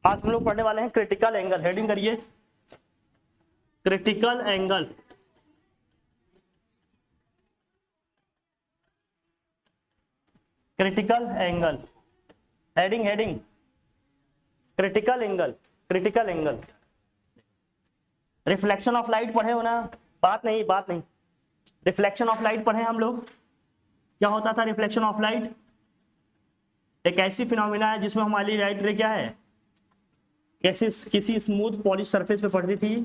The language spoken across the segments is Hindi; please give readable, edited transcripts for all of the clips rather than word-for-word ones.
आज हम लोग पढ़ने वाले हैं क्रिटिकल एंगल। हेडिंग करिए critical angle. Critical angle, heading critical angle. Critical angle, reflection of light पढ़े हो ना? बात नहीं। रिफ्लेक्शन ऑफ लाइट पढ़े हम लोग। क्या होता था रिफ्लेक्शन ऑफ लाइट? एक ऐसी फिनोमिना है जिसमें हमारी लाइट रे क्या है, किसी स्मूथ पॉलिश सरफेस पे पड़ती थी,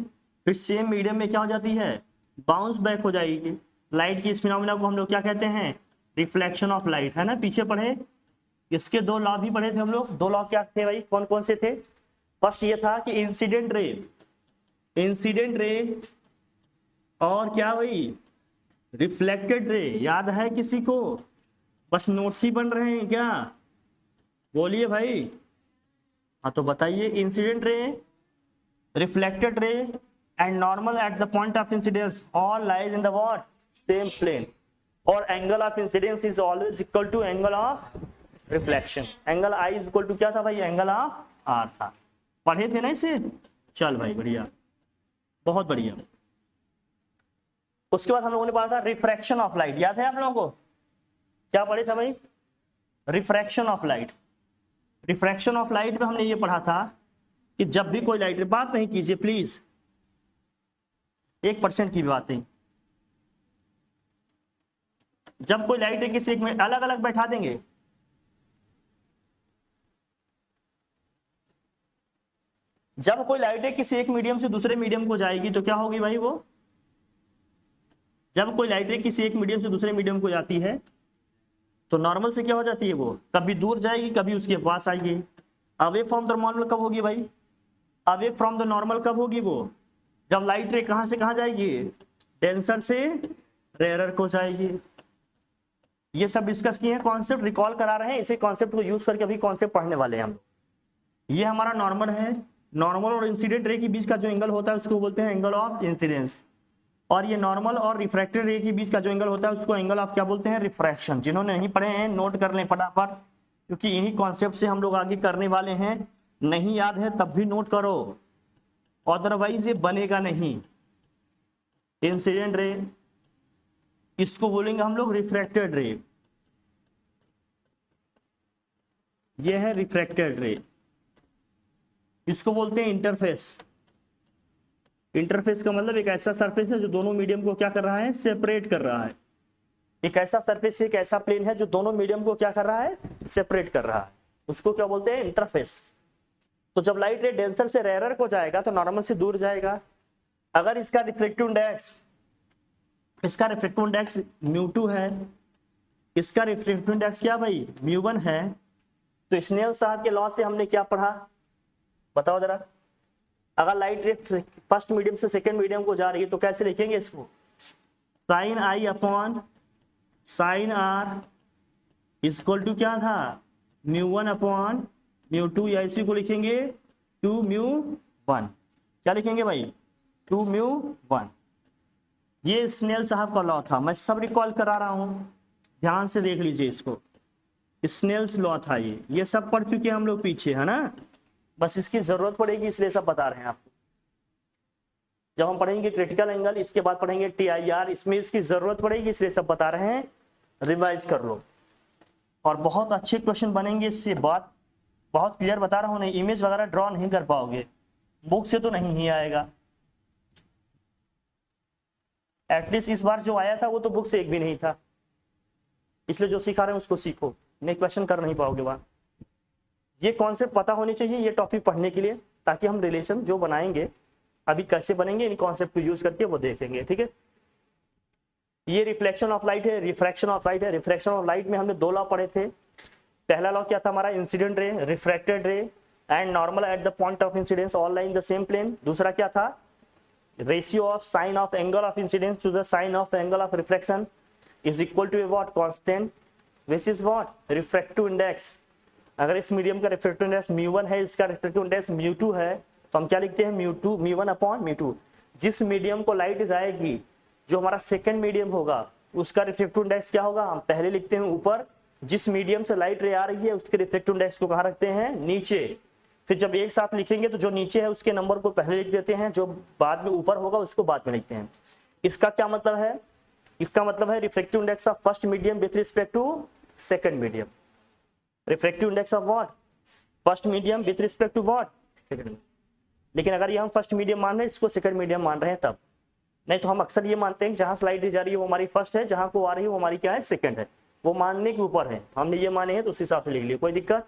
फिर सेम मीडियम में क्या हो जाती है, बाउंस बैक हो जाएगी। लाइट की इस फिनोमिना को हम लोग क्या कहते हैं, रिफ्लेक्शन ऑफ लाइट, है ना? पीछे पढ़े, इसके दो लॉ भी पढ़े थे हम लोग। दो लॉ क्या थे भाई, कौन कौन से थे? फर्स्ट ये था कि इंसिडेंट रे और क्या भाई, रिफ्लेक्टेड रे। याद है किसी को? बस नोट्स ही बन रहे हैं क्या? बोलिए भाई। हाँ तो बताइए, incident ray, reflected ray and normal at the point of incidence all lies in the what, same plane, और angle of incidence is always equal to angle of reflection. Angle I is equal to क्या था भाई, एंगल ऑफ आर था। पढ़े थे ना इसे? चल भाई बढ़िया, बहुत बढ़िया। उसके बाद हम लोगों ने पढ़ा था रिफ्रैक्शन ऑफ लाइट। याद है आप लोगों को? क्या पढ़े था भाई? Refraction of light. Refraction of light में हमने ये पढ़ा था कि जब भी कोई लाइट, बात नहीं कीजिए प्लीज, 1% की भी बात नहीं। जब कोई लाइट है किसी एक में अलग अलग बैठा देंगे, जब कोई लाइट है किसी एक मीडियम से दूसरे मीडियम को जाएगी तो क्या होगी भाई वो, जब कोई लाइट रे किसी एक मीडियम से दूसरे मीडियम को जाती है तो नॉर्मल से क्या हो जाती है, वो कभी दूर जाएगी कभी उसके पास आएगी। अवे फ्रॉम द नॉर्मल कब होगी भाई, अवे फ्रॉम द नॉर्मल कब होगी वो, जब लाइट रे कहां से कहां जाएगी, डेंसर से रेयरर को जाएगी। ये सब डिस्कस किए हैं, कॉन्सेप्ट रिकॉल करा रहे हैं, इसी कॉन्सेप्ट को यूज करके अभी कॉन्सेप्ट पढ़ने वाले हैं हम। ये हमारा नॉर्मल है। नॉर्मल और इंसिडेंट रे के बीच का जो एंगल होता है उसको बोलते हैं एंगल ऑफ इंसिडेंस, और ये नॉर्मल और रिफ्रैक्टेड रे के बीच का जो एंगल होता है उसको एंगल ऑफ क्या बोलते हैं, रिफ्रैक्शन। जिन्होंने नहीं पढ़े हैं नोट कर लें फटाफट, क्योंकि इन्हीं कॉन्सेप्ट से हम लोग आगे करने वाले हैं। नहीं याद है तब भी नोट करो, अदरवाइज ये बनेगा नहीं। इंसिडेंट रे, इसको बोलेंगे हम लोग रिफ्रैक्टेड रे, ये है रिफ्रैक्टेड रे। इसको बोलते हैं इंटरफेस। इंटरफेस का मतलब एक ऐसा सरफेस है जो दोनों मीडियम को क्या कर रहा है, सेपरेट कर रहा है। एक ऐसा सरफेस, एक ऐसा प्लेन है जो दोनों मीडियम को क्या कर रहा है, सेपरेट कर रहा है, उसको क्या बोलते हैं, इंटरफेस। तो जब लाइट रे डेंसर से रेयरर को जाएगा तो नॉर्मल से दूर जाएगा। अगर इसका रिफ्लेक्टिव इंडेक्स μ2 है, इसका रिफ्लेक्टिव इंडेक्स क्या भाई, μ1 है, तो स्नेल साहब के लॉ से हमने क्या पढ़ा, बताओ जरा। अगर लाइट रे फर्स्ट मीडियम से सेकंड मीडियम को जा रही है तो कैसे लिखेंगे इसको, sine i upon sine r equal to क्या था, μ1 अपॉन μ2, या इसी को लिखेंगे 2μ1। क्या लिखेंगे भाई, 2μ1। ये स्नेल साहब का लॉ था, मैं सब रिकॉल करा रहा हूं, ध्यान से देख लीजिए इसको। स्नेल्स लॉ था ये सब पढ़ चुके हैं हम लोग पीछे, है ना? बस इसकी जरूरत पड़ेगी इसलिए सब बता रहे हैं आपको। जब हम पढ़ेंगे क्रिटिकल एंगल, इसके बाद पढ़ेंगे TIR, इसमें इसकी जरूरत पड़ेगी इसलिए सब बता रहे हैं, रिवाइज कर लो। और बहुत अच्छे क्वेश्चन बनेंगे इससे, बात बहुत क्लियर बता रहा हूँ, नहीं इमेज वगैरह ड्रॉ नहीं कर पाओगे, बुक से तो नहीं ही आएगा। एटलीस्ट इस बार जो आया था वो तो बुक से एक भी नहीं था, इसलिए जो सिखा रहे हैं उसको सीखो, नहीं क्वेश्चन कर नहीं पाओगे वहां। ये कॉन्सेप्ट पता होनी चाहिए ये टॉपिक पढ़ने के लिए, ताकि हम रिलेशन जो बनाएंगे अभी कैसे बनेंगे, इन कॉन्सेप्ट को यूज करके वो देखेंगे, ठीक है। ये रिफ्लेक्शन ऑफ लाइट है, रिफ्रैक्शन ऑफ लाइट है। रिफ्रैक्शन ऑफ लाइट में हमने दो लॉ पढ़े थे। पहला लॉ क्या था हमारा, incident ray, refracted ray and normal at the point of incidence all line the same plane. दूसरा क्या था, ratio of sine of angle of incidence to the sine of angle of reflection is equal to a what, constant, which is what, refractive index. अगर इस मीडियम का रिफ्रैक्टिव इंडेक्स μ1 है, इसका रिफ्रैक्टिव इंडेक्स μ2 है, तो हम क्या लिखते हैं, μ1 अपॉन μ2। जिस मीडियम को लाइट जाएगी, जो हमारा सेकंड मीडियम होगा, उसका रिफ्रैक्टिव इंडेक्स क्या होगा, हम पहले लिखते हैं ऊपर, जिस मीडियम से लाइट रे आ रही है उसके रिफ्रैक्टिव इंडेक्स को कहाँ रखते हैं, नीचे। फिर जब एक साथ लिखेंगे तो जो नीचे है उसके नंबर को पहले लिख देते हैं, जो बाद में ऊपर होगा उसको बाद में लिखते हैं। इसका क्या मतलब है? इसका मतलब है refractive index of first medium with respect to second medium. Refractive index of what? First medium with respect to what? Second. लेकिन अगर ये हम फर्स्ट मीडियम मान रहे हैं, इसको सेकंड मीडियम मान रहे हैं तब। नहीं तो हम अक्सर ये मानते हैं कि जहां स्लाइड जा रही है वो हमारी फर्स्ट है, जहां को आ रही है वो हमारी क्या है? सेकंड है। वो मानने के ऊपर है, हमने ये माने हैं तो उस हिसाब से लिख लिया, कोई दिक्कत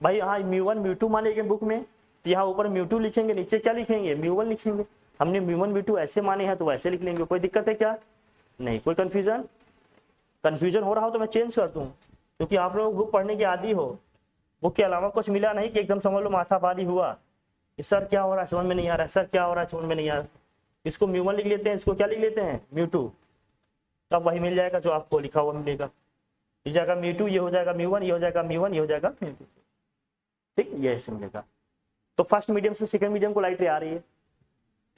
भाई। हाँ म्यू1 म्यू2 मानेंगे बुक में तो यहाँ ऊपर म्यू2 लिखेंगे, नीचे क्या लिखेंगे? म्यू1 लिखेंगे। हमने म्यू1 म्यू2 ऐसे माने हैं तो वैसे लिख लेंगे, कोई दिक्कत है क्या? नहीं। कोई कंफ्यूजन हो रहा हो तो मैं चेंज कर दूँ, क्योंकि आप लोग बुक पढ़ने के आदी हो, बुक के अलावा कुछ मिला नहीं कि एकदम समझ लो माथापारी हुआ, सर क्या हो रहा है समझ में नहीं आ रहा है, सर क्या हो रहा है समझ में नहीं आ रहा। इसको म्यू1 लिख लेते हैं, इसको क्या लिख लेते हैं? म्यू2। तब वही मिल जाएगा जो आपको लिखा हुआ मिलेगा। ये जाएगा म्यू2, ये हो जाएगा म्यू1, ये हो जाएगा म्यू1, ये हो जाएगा म्यू2। ठीक, ये ऐसे मिलेगा। तो फर्स्ट मीडियम से सेकंड मीडियम को लाइट रे आ रही है,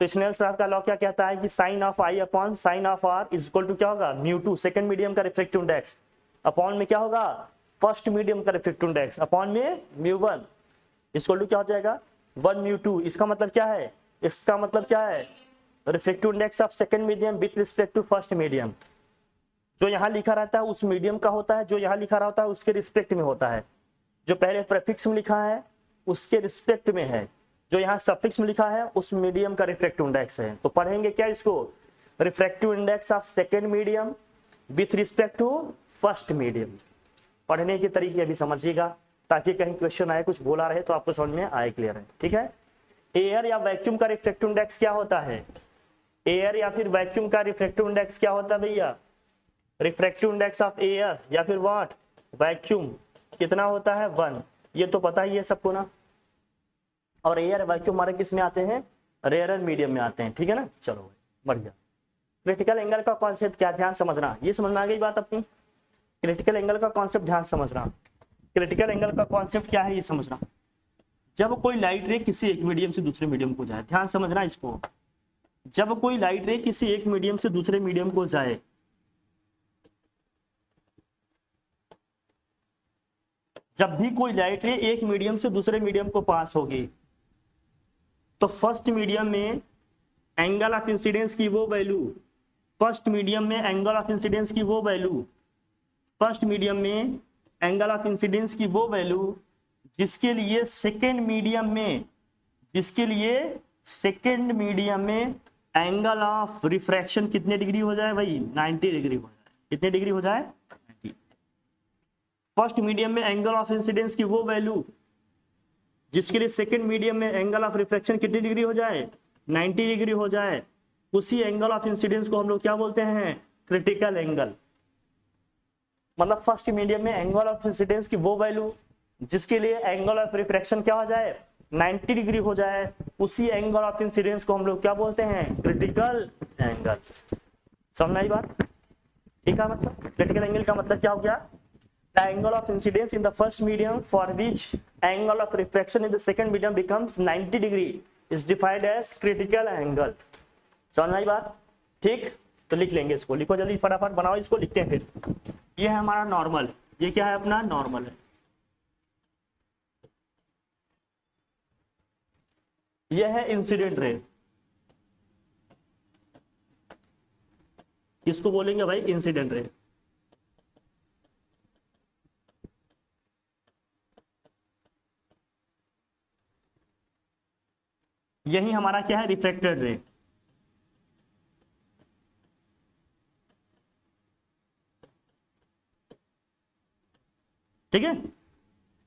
तो स्नेल्स लॉ का लॉ क्या कहता है कि sine of i upon sine of r is equal to क्या होगा? म्यू2 सेकंड मीडियम का रिफ्रैक्टिव इंडेक्स अपॉन में क्या होगा? फर्स्ट मीडियम का रिफ्रैक्टिव इंडेक्स अपॉन में म्यू1 इक्वल टू क्या हो जाएगा? 1 म्यू2। इसका मतलब क्या है? इसका मतलब क्या है? Refractive index of second medium with respect to first medium. जो यहाँ लिखा रहता है उस मीडियम का होता है, जो यहाँ लिखा रहता है उसके रिस्पेक्ट में होता है। जो पहले प्रीफिक्स में लिखा है उसके रिस्पेक्ट में है, जो यहाँ सफिक्स में लिखा है उस मीडियम का रिफ्रैक्टिव इंडेक्स है। तो पढ़ेंगे क्या इसको? Refractive index of second medium with respect to first medium. पढ़ने के तरीके अभी समझिएगा ताकि कहीं क्वेश्चन आए कुछ बोला रहे तो आपको समझ में आए, क्लियर है। ठीक है। एयर या वैक्यूम का रिफ्रैक्टिव इंडेक्स क्या होता है? एयर या फिर वैक्यूम का रिफ्रैक्टिव इंडेक्स क्या होता है भैया? रिफ्रैक्टिव इंडेक्स ऑफ एयर या फिर व्हाट? वैक्यूम कितना होता है? 1। ये तो पता ही है सबको ना। और एयर वैक्यूम हमारे किस में आते हैं? रेयर मीडियम में आते हैं। ठीक है ना, चलो बढ़िया। क्रिटिकल एंगल का कॉन्सेप्ट क्या, ध्यान समझना, ये समझ में आ गई बात अपनी। क्रिटिकल एंगल का कॉन्सेप्ट ध्यान समझना। क्रिटिकल एंगल का कॉन्सेप्ट क्या है ये समझना। जब कोई लाइट रे किसी एक मीडियम से दूसरे मीडियम को जाए, ध्यान समझना इसको। जब कोई लाइट रे किसी एक मीडियम से दूसरे मीडियम को जाए, जब भी कोई लाइट रे एक मीडियम से दूसरे मीडियम को पास होगी तो फर्स्ट मीडियम में एंगल ऑफ इंसिडेंस की वो वैल्यू, फर्स्ट मीडियम में एंगल ऑफ इंसिडेंस की वो वैल्यू, फर्स्ट मीडियम में एंगल ऑफ इंसिडेंस की वो वैल्यू जिसके लिए सेकेंड मीडियम में, जिसके लिए सेकेंड मीडियम में एंगल ऑफ रिफ्रैक्शन कितने डिग्री हो जाए भाई? 90 डिग्री हो जाए। कितने डिग्री हो जाए? 90। फर्स्ट मीडियम में एंगल ऑफ इंसिडेंस की वो वैल्यू जिसके लिए सेकेंड मीडियम में एंगल ऑफ रिफ्रैक्शन कितनी डिग्री हो जाए? 90 डिग्री हो जाए। उसी एंगल ऑफ इंसिडेंस को हम लोग क्या बोलते हैं? Critical angle. मतलब फर्स्ट मीडियम में एंगल ऑफ इंसिडेंस की वो वैल्यू जिसके लिए एंगल ऑफ रिफ्रैक्शन क्या हो जाए? 90 डिग्री हो जाए। उसी एंगल ऑफ इंसिडेंस को हम लोग क्या बोलते हैं? Critical angle. समझ आई बात? ठीक है। मतलब क्रिटिकल एंगल का मतलब क्या हो गया? The angle of incidence in the first medium for which angle of refraction in the second medium becomes 90 degree is defined as critical angle। समझ में आई बात? ठीक, तो लिख लेंगे इसको। लिखो जल्दी, फटाफट बनाओ इसको, लिखते हैं फिर। ये है हमारा नॉर्मल, ये क्या है अपना? नॉर्मल है। ये है इंसिडेंट रे, इसको बोलेंगे भाई इंसिडेंट रे। यही हमारा क्या है? रिफ्रैक्टेड रे। ठीक है।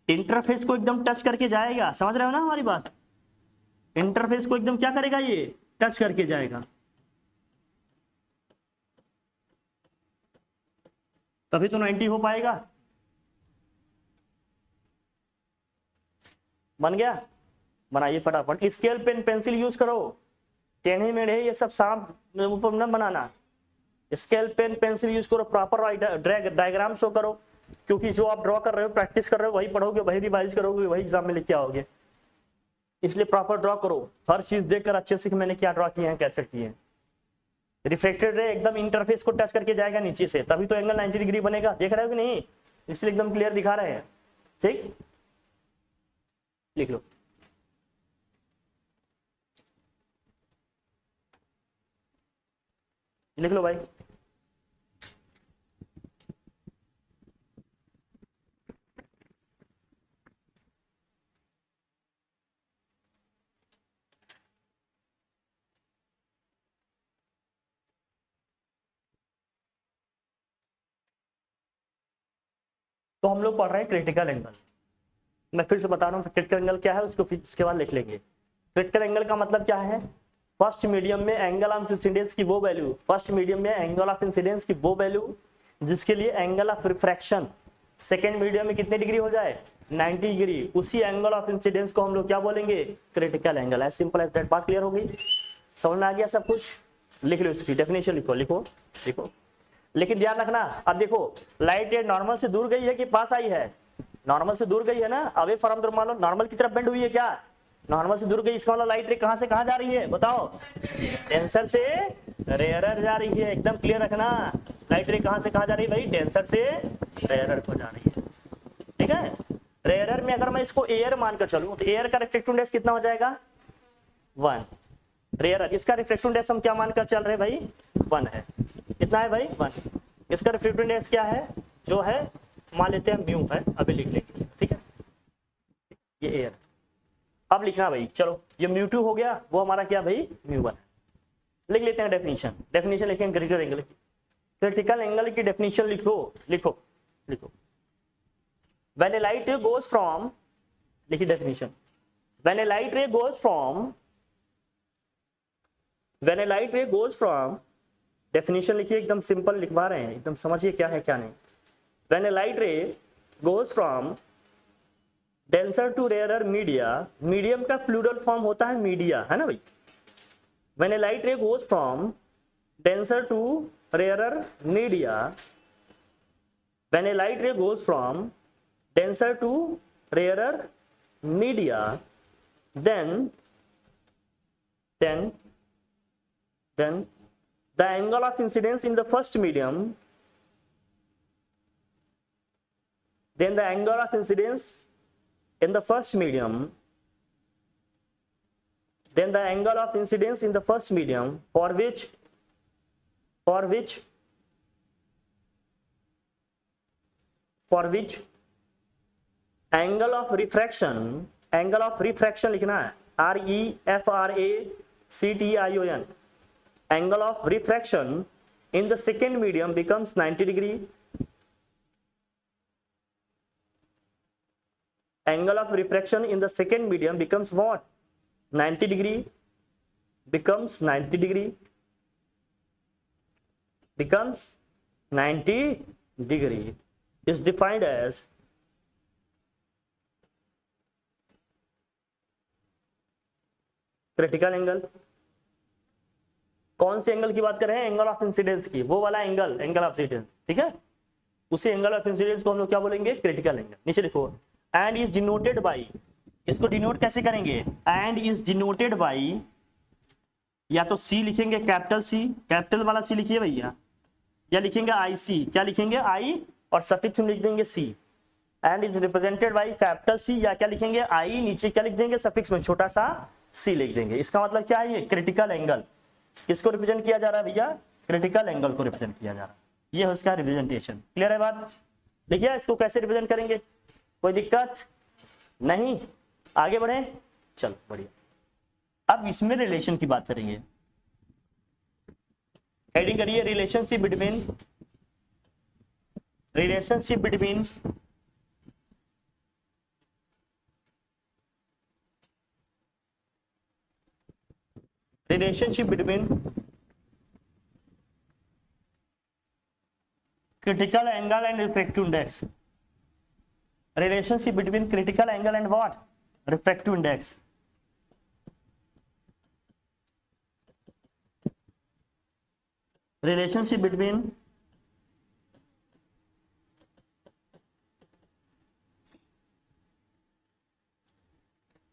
इंटरफेस को एकदम टच करके जाएगा, समझ रहे हो ना हमारी बात? इंटरफेस को एकदम क्या करेगा? ये टच करके जाएगा, तभी तो 90 हो पाएगा। बन गया? बनाइए फटाफट। स्केल पेन पेंसिल यूज करो, टेढ़े मेढ़े ये सब सांप ऊपर न बनाना। स्केल पेन पेंसिल यूज करो, प्रॉपर डायग्राम शो करो, क्योंकि जो आप ड्रॉ कर रहे हो, प्रैक्टिस कर रहे हो, वही पढ़ोगे, वही रिवाइज करोगे, वही एग्जाम में लिख के आओगे। इसलिए प्रॉपर ड्रॉ करो, हर चीज देखकर अच्छे से कि मैंने क्या ड्रॉ किए हैं, कैसे किए हैं। रिफ्लेक्टेड रे एकदम इंटरफेस को टच करके जाएगा नीचे से, तभी तो एंगल 90 डिग्री बनेगा। देख रहे हो कि नहीं? इसलिए एकदम क्लियर दिखा रहे हैं। ठीक, लिख लो। लिख लो भाई। तो हम लोग पढ़ रहे हैं क्रिटिकल एंगल। मैं फिर से बता रहा हूँ क्रिटिकल एंगल क्या है, उसको फिर उसके बाद लिख लेंगे। क्रिटिकल एंगल का मतलब क्या है? फर्स्ट मीडियम में एंगल ऑफ इंसिडेंस की वो वैल्यू, फर्स्ट मीडियम में एंगल ऑफ इंसिडेंस की वो वैल्यू जिसके लिए angle of refraction second medium में कितने डिग्री हो जाए? 90 डिग्री। उसी एंगल ऑफ इंसिडेंस को हम लोग क्या बोलेंगे? Critical angle. As simple as that. बात क्लियर हो गई? समझ में आ गया सब कुछ? लिख लो, इसकी डेफिनेशन लिखो लिखो लिखो। लेकिन ध्यान रखना, अब देखो लाइट ये नॉर्मल से दूर गई है कि पास आई है? नॉर्मल से दूर गई है ना। अवे फॉर्म मान लो नॉर्मल की तरफ बेंड हुई है क्या? नॉर्मल से दूर गई, इसका मतलब लाइट रे कहां से कहां जा रही है बताओ? डेंसर से रेयरर जा रही है। एकदम क्लियर रखना, लाइट रे कहां से कहां जा रही है भाई? डेंसर से रेयरर को जा रही है। ठीक है। रेयरर में अगर मैं इसको एयर मानकर चलूं तो एयर का रिफ्रैक्टिव इंडेक्स कितना हो जाएगा? 1। रेयरर, इसका रिफ्रैक्टिव इंडेक्स हम क्या मानकर चल रहे भाई? 1 है। कितना है भाई? 1। इसका रिफ्रैक्टिव इंडेक्स क्या है? जो है मान लेते हैं म्यू है, अभी लिख लेंगे। ठीक है, ये एयर। अब लिखना भाई, चलो ये म्यू2 हो गया, वो हमारा क्या भाई? म्यू1। लिख लेते हैं डेफिनेशन। डेफिनेशन लिखेंगे क्रिटिकल एंगल की। क्रिटिकल एंगल की डेफिनेशन लिखो लिखो लिखो। When a light ray goes from, लिखिए definition. When a light ray goes from, when a light ray goes from, definition लिखिए, एकदम सिंपल लिखवा रहे हैं, एकदम समझिए क्या है क्या नहीं। When a light ray goes from denser to rarer media, medium का प्लूरल फॉर्म होता है मीडिया, है ना भाई? When a light ray goes from denser to rarer media, when a light ray goes from denser to rarer media, then the angle of incidence in the first medium, then the angle of incidence in the first medium, then the angle of incidence in the first medium for which angle of refraction, angle of refraction लिखना है, REFRACTION, angle of refraction in the second medium becomes 90 degree. Angle of refraction in the second medium becomes what? 90 degree. Becomes 90 degree, becomes 90 degree is defined as critical angle. कौन से एंगल की बात कर रहे हैं? एंगल ऑफ इंसिडेंस की, वो वाला एंगल, एंगल ऑफ इंसिडेंस। ठीक है, उसी एंगल ऑफ इंसिडेंस को हम लोग क्या बोलेंगे? Critical angle. नीचे लिखो, एंड इज डिनोटेड बाई, इसको डिनोट कैसे करेंगे? एंड इज डिनोटेड बाई, या तो सी लिखेंगे कैपिटल सी, कैपिटल वाला सी लिखिए भैया, या लिखेंगे IC, क्या लिखेंगे? I और सफिक्स में लिख देंगे C। And is represented by capital C, या क्या लिखेंगे? I, नीचे क्या लिख देंगे? सफिक्स में छोटा सा C लिख देंगे। इसका मतलब क्या है? ये क्रिटिकल एंगल किसको रिप्रेजेंट किया जा रहा है भैया? क्रिटिकल एंगल को रिप्रेजेंट किया जा रहा है। ये है उसका रिप्रेजेंटेशन। क्लियर है बात? देखिए इसको कैसे रिप्रेजेंट करेंगे, कोई दिक्कत नहीं? आगे बढ़े, चलो बढ़िया। अब इसमें रिलेशन की बात करेंगे। हेडिंग करिए relationship between, relationship between critical angle and refractive index. Relationship between critical angle and what? Refractive index. Relationship between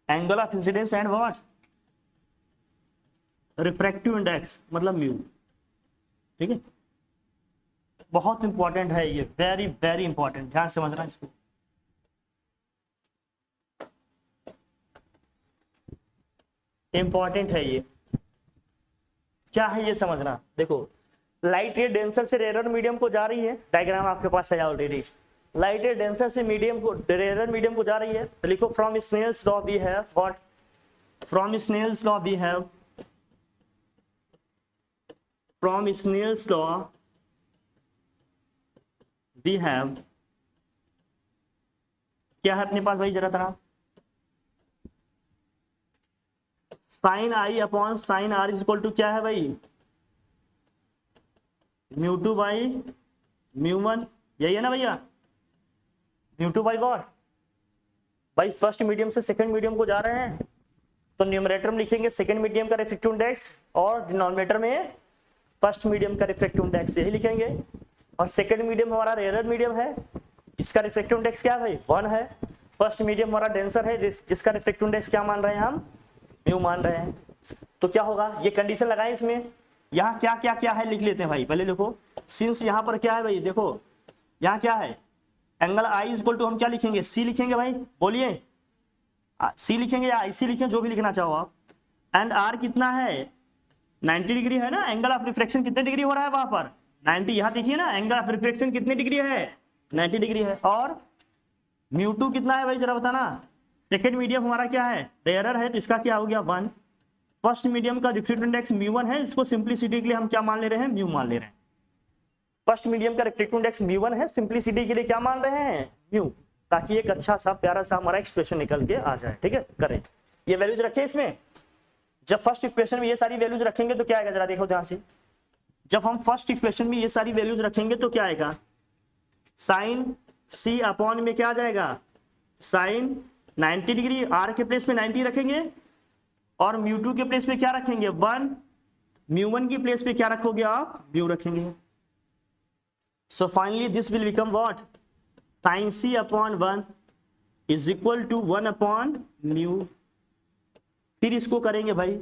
angle of incidence and what? Refractive index, मतलब म्यू। ठीक है, बहुत इंपॉर्टेंट है ये, वेरी वेरी इंपॉर्टेंट, ध्यान से समझना इसको। इंपॉर्टेंट है ये, क्या है ये समझना। देखो लाइट रे डेंसर से रेयर मीडियम को जा रही है, डायग्राम आपके पास है ऑलरेडी। लाइट रे डेंसर से मीडियम को रेयर मीडियम को जा रही है, तो लिखो from Snell's law we have what, from Snell's law we have, from Snell's law we have, क्या है अपने पास भाई जरा तरह, sine i upon sine r is equal to क्या है भाई, mu two by mu one, यही है ना भैया, म्यू टू बाई वॉट, भाई फर्स्ट मीडियम से सेकंड मीडियम को जा रहे हैं, तो न्यूमरेटर में लिखेंगे सेकंड मीडियम का रिफ्रैक्टिव इंडेक्स और डिनोमिनेटर में फर्स्ट मीडियम का रिफ्रैक्टिव इंडेक्स, यही लिखेंगे। और सेकंड मीडियम हमारा रेयर मीडियम है, इसका रिफ्रैक्टिव इंडेक्स क्या है भाई 1 है। फर्स्ट मीडियम हमारा डेंसर है जिसका रिफ्रैक्टिव इंडेक्स क्या मान रहे हैं हम, म्यू मान रहे हैं। तो क्या होगा, ये कंडीशन लगाएं इसमें, यहाँ क्या क्या क्या है लिख लेते हैं भाई, पहले देखो सिंस यहाँ पर क्या है भाई, देखो यहाँ क्या है, angle I is equal to हम क्या लिखेंगे, सी लिखेंगे भाई, बोलिए सी लिखेंगे या आईसी लिखेंगे, जो भी लिखना चाहो आप। एंड आर कितना है 90 डिग्री है ना, एंगल ऑफ रिफ्रैक्शन कितने डिग्री हो रहा है वहां पर 90, यहाँ देखिए ना एंगल ऑफ रिफ्रैक्शन कितने डिग्री है 90 डिग्री है। और म्यू टू कितना है भाई जरा बताना, सेकेंड मीडियम हमारा क्या है रेयरर है, तो इसका क्या हो गया 1। फर्स्ट मीडियम का रिफ्रैक्टिव इंडेक्स म्यू 1 है, इसको सिंप्लिसिटी के लिए हम क्या मान ले रहे हैं, म्यू मान ले रहे हैं। फर्स्ट मीडियम का रिफ्रैक्टिव इंडेक्स म्यू 1 है, सिंप्लिसिटी के लिए क्या मान रहे हैं म्यू, ताकि एक अच्छा सा प्यारा सा हमारा एक्सप्रेशन निकल के आ जाए। ठीक है, करें ये वैल्यूज रखे इसमें। जब फर्स्ट इक्वेशन में ये सारी वैल्यूज रखेंगे तो क्या आएगा जरा देखो ध्यान से, जब हम फर्स्ट इक्वेशन में ये सारी वैल्यूज रखेंगे तो क्या आएगा, साइन सी अपॉन में क्या आ जाएगा, साइन 90 डिग्री, आर के प्लेस में 90 रखेंगे और म्यू टू के प्लेस में क्या रखेंगे 1, म्यू 1 की प्लेस में क्या रखोगे आप, म्यू रखेंगे। So finally this will become what, sine C upon 1 is equal to 1 upon mu. फिर इसको करेंगे भाई,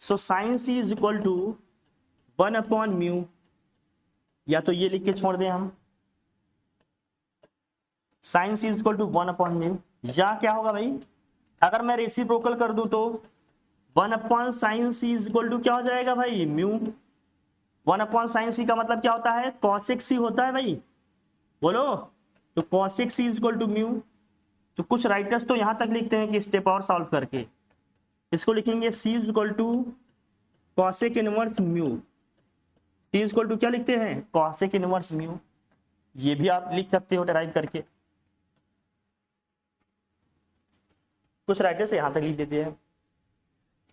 so sine C is equal to 1 upon mu, या तो ये लिख के छोड़ दें हम, sine C is equal to 1 upon mu, या क्या होगा भाई अगर मैं रेसिप्रोकल कर दूं तो 1 upon sine C is equal to क्या हो जाएगा भाई म्यू। 1 अपॉन साइन सी का मतलब क्या होता है, कॉसेक सी होता है भाई, बोलो, तो cosec C is equal to mu. तो कुछ राइटर्स तो यहां तक लिखते हैं कि स्टेप और सॉल्व करके इसको लिखेंगे C is equal to cosec inverse mu, C is equal to क्या लिखते हैं कॉसेक इनवर्स म्यू, ये भी आप लिख सकते हो डिराइव करके। कुछ राइटर्स यहां तक लिख देते हैं,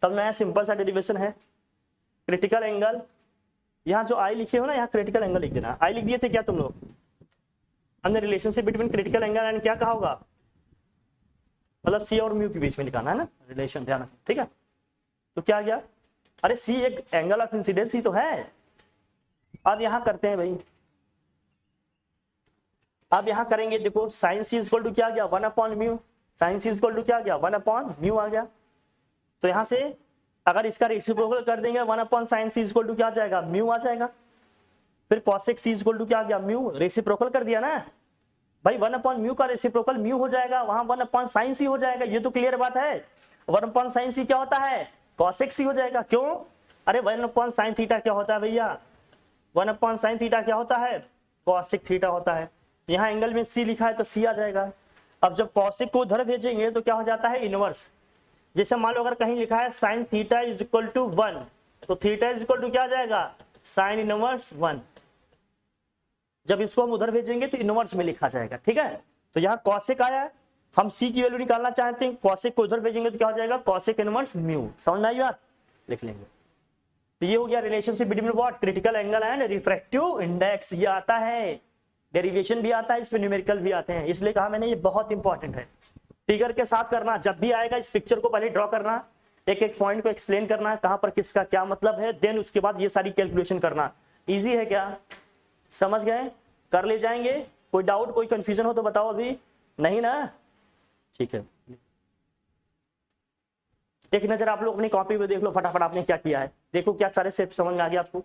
सब में सिंपल सा डेरिवेशन है। क्रिटिकल एंगल, यहाँ जो आई लिखे हो ना, यहाँ क्रिटिकल एंगल लिख देना, आई लिख दिए थे क्या तुम लोग, हमने relationship between critical angle and क्या कहा होगा, मतलब सी और म्यू के बीच में लिखाना है ना रिलेशन, ध्यान, ठीक है। तो क्या गया, अरे सी एक एंगल ऑफ इंसिडेंस ही तो है। अब यहां करते हैं भाई, अब यहां करेंगे, देखो साइन सी इक्वल टू क्या गया 1 upon mu, sine C equal to क्या गया 1 अपॉन म्यू आ गया। तो यहां से अगर इसका रेसिप्रोकल कर देंगे 1 upon sine C equal to क्या आ जाएगा म्यू आ जाएगा। फिर कॉसेक सी इक्वल टू क्या आ गया म्यू, रेसिप्रोकल कर दिया ना भाई, 1 अपॉन म्यू का रेसिप्रोकल म्यू हो जाएगा, वहां 1 अपॉन साइन सी हो जाएगा, ये तो क्लियर बात है। 1 अपॉन साइन सी क्या होता है कॉसेक सी हो जाएगा, क्यों, अरे 1 अपॉन साइन थीटा क्या होता है भैया, 1 अपॉन साइन थीटा क्या होता है कॉसेक थीटा होता है। यहाँ एंगल में सी लिखा है तो सी आ जाएगा। अब जब कॉसेक को उधर भेजेंगे तो क्या हो जाता है इनवर्स, जैसे मान लो अगर कहीं लिखा है sine theta is equal to 1, तो थीटा इज इक्वल टू क्या आ जाएगा साइन इनवर्स 1, जब इसको हम उधर भेजेंगे तो इनवर्स में लिखा जाएगा, ठीक है। तो यहाँ कॉसेक आया है, हम सी की वैल्यू निकालना चाहते हैं, कॉसेक को उधर भेजेंगे तो क्या हो जाएगा कॉसेक इनवर्स म्यू, समझ में आई बात, लिख लेंगे। तो ये हो गया relationship between what, critical angle and refractive index, ये आता है, डेरिवेशन भी आता है, इसमें न्यूमेरिकल भी आते हैं, इसलिए कहा मैंने ये बहुत इंपॉर्टेंट है। फिगर के साथ करना, जब भी आएगा इस पिक्चर को पहले ड्रॉ करना, एक एक पॉइंट को एक्सप्लेन करना, कहां पर किसका क्या मतलब है, देन उसके बाद ये सारी कैलकुलेशन करना। इजी है क्या, समझ गए, कर ले जाएंगे। कोई डाउट कोई कंफ्यूजन हो तो बताओ, अभी नहीं ना, ठीक है। एक नजर आप लोग अपनी कॉपी में देख लो फटाफट आपने क्या किया है, देखो क्या सारे स्टेप्स समझ में आ गए आपको,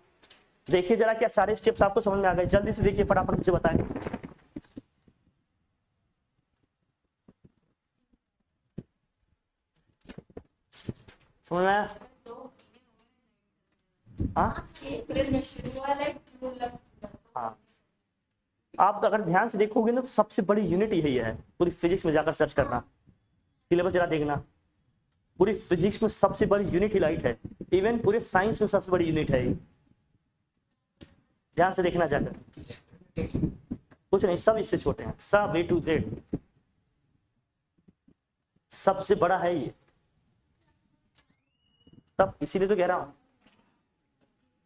देखिए जरा क्या सारे स्टेप्स आपको समझ में आ गए, जल्दी से देखिए फटाफट मुझे बताएं। समझ में आया, हाँ अप्रैल में शुरू हुआ, लाइक जून हाँ, आप अगर ध्यान से देखोगे ना तो सबसे बड़ी यूनिट यही है। पूरी फिजिक्स में जाकर सर्च करना, सिलेबस जरा देखना, पूरी फिजिक्स में सबसे बड़ी यूनिट ही लाइट है। इवन पूरे साइंस में सबसे बड़ी यूनिट है ये। ध्यान से देखना जाकर, कुछ नहीं, सब इससे छोटे हैं, सब A to Z सबसे बड़ा है ये, तब इसीलिए तो कह रहा हूं।